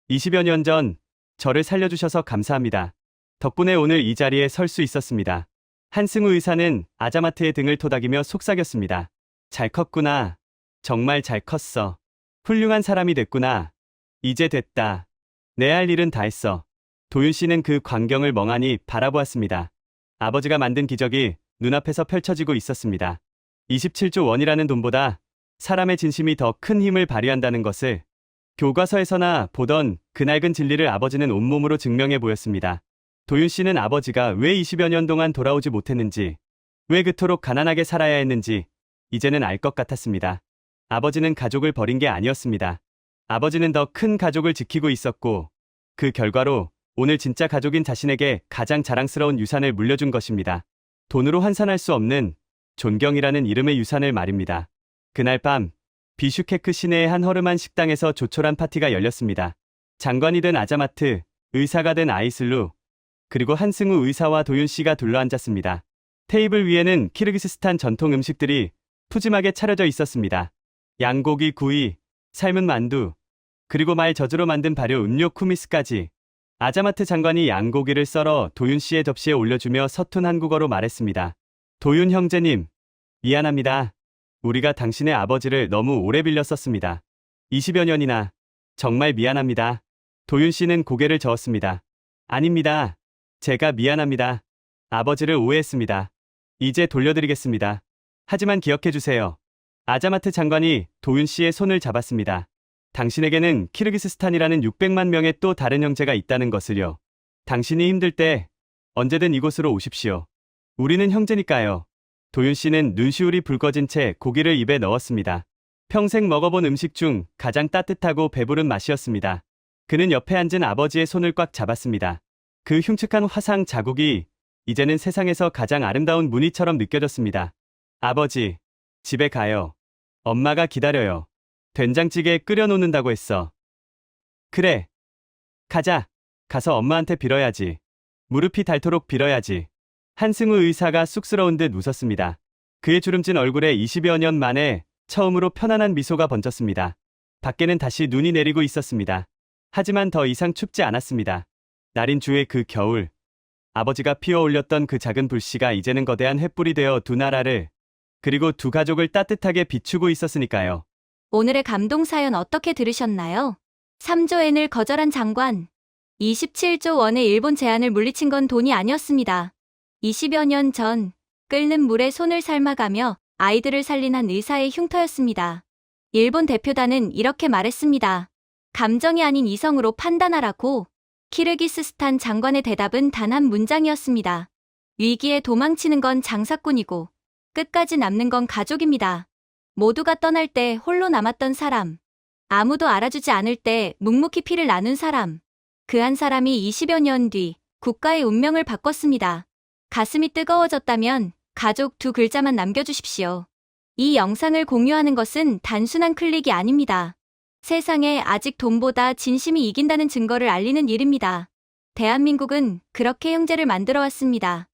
20여 년 전 저를 살려주셔서 감사합니다. 덕분에 오늘 이 자리에 설 수 있었습니다. 한승우 의사는 아자마트의 등을 토닥이며 속삭였습니다. 잘 컸구나. 정말 잘 컸어. 훌륭한 사람이 됐구나. 이제 됐다. 내 할 일은 다 했어. 도윤 씨는 그 광경을 멍하니 바라보았습니다. 아버지가 만든 기적이 눈앞에서 펼쳐지고 있었습니다. 27조 원이라는 돈보다 사람의 진심이 더 큰 힘을 발휘한다는 것을 교과서에서나 보던 그 낡은 진리를 아버지는 온몸으로 증명해 보였습니다. 도윤 씨는 아버지가 왜 20여 년 동안 돌아오지 못했는지, 왜 그토록 가난하게 살아야 했는지 이제는 알 것 같았습니다. 아버지는 가족을 버린 게 아니었습니다. 아버지는 더 큰 가족을 지키고 있었고 그 결과로 오늘 진짜 가족인 자신에게 가장 자랑스러운 유산을 물려준 것입니다. 돈으로 환산할 수 없는 존경이라는 이름의 유산을 말입니다. 그날 밤 비슈케크 시내의 한 허름한 식당에서 조촐한 파티가 열렸습니다. 장관이 된 아자마트, 의사가 된 아이슬루, 그리고 한승우 의사와 도윤 씨가 둘러앉았습니다. 테이블 위에는 키르기스스탄 전통 음식들이 푸짐하게 차려져 있었습니다. 양고기 구이, 삶은 만두, 그리고 말 젖으로 만든 발효 음료 쿠미스까지. 아자마트 장관이 양고기를 썰어 도윤 씨의 접시에 올려주며 서툰 한국어로 말했습니다. 도윤 형제님, 미안합니다. 우리가 당신의 아버지를 너무 오래 빌렸었습니다. 20여 년이나. 정말 미안합니다. 도윤 씨는 고개를 저었습니다. 아닙니다. 제가 미안합니다. 아버지를 오해했습니다. 이제 돌려드리겠습니다. 하지만 기억해주세요. 아자마트 장관이 도윤 씨의 손을 잡았습니다. 당신에게는 키르기스스탄이라는 600만 명의 또 다른 형제가 있다는 것을요. 당신이 힘들 때 언제든 이곳으로 오십시오. 우리는 형제니까요. 도윤 씨는 눈시울이 붉어진 채 고기를 입에 넣었습니다. 평생 먹어본 음식 중 가장 따뜻하고 배부른 맛이었습니다. 그는 옆에 앉은 아버지의 손을 꽉 잡았습니다. 그 흉측한 화상 자국이 이제는 세상에서 가장 아름다운 무늬처럼 느껴졌습니다. 아버지, 집에 가요. 엄마가 기다려요. 된장찌개 끓여놓는다고 했어. 그래. 가자. 가서 엄마한테 빌어야지. 무릎이 닳도록 빌어야지. 한승우 의사가 쑥스러운 듯 웃었습니다. 그의 주름진 얼굴에 20여 년 만에 처음으로 편안한 미소가 번졌습니다. 밖에는 다시 눈이 내리고 있었습니다. 하지만 더 이상 춥지 않았습니다. 날인 주의 그 겨울. 아버지가 피워 올렸던 그 작은 불씨가 이제는 거대한 횃불이 되어 두 나라를, 그리고 두 가족을 따뜻하게 비추고 있었으니까요. 오늘의 감동 사연 어떻게 들으셨나요? 3조 엔을 거절한 장관. 27조 원의 일본 제안을 물리친 건 돈이 아니었습니다. 20여 년 전 끓는 물에 손을 삶아가며 아이들을 살린 한 의사의 흉터였습니다. 일본 대표단은 이렇게 말했습니다. 감정이 아닌 이성으로 판단하라고. 키르기스스탄 장관의 대답은 단 한 문장이었습니다. 위기에 도망치는 건 장사꾼이고 끝까지 남는 건 가족입니다. 모두가 떠날 때 홀로 남았던 사람. 아무도 알아주지 않을 때 묵묵히 피를 나눈 사람. 그 한 사람이 20여 년 뒤 국가의 운명을 바꿨습니다. 가슴이 뜨거워졌다면 가족 두 글자만 남겨주십시오. 이 영상을 공유하는 것은 단순한 클릭이 아닙니다. 세상에 아직 돈보다 진심이 이긴다는 증거를 알리는 일입니다. 대한민국은 그렇게 형제를 만들어 왔습니다.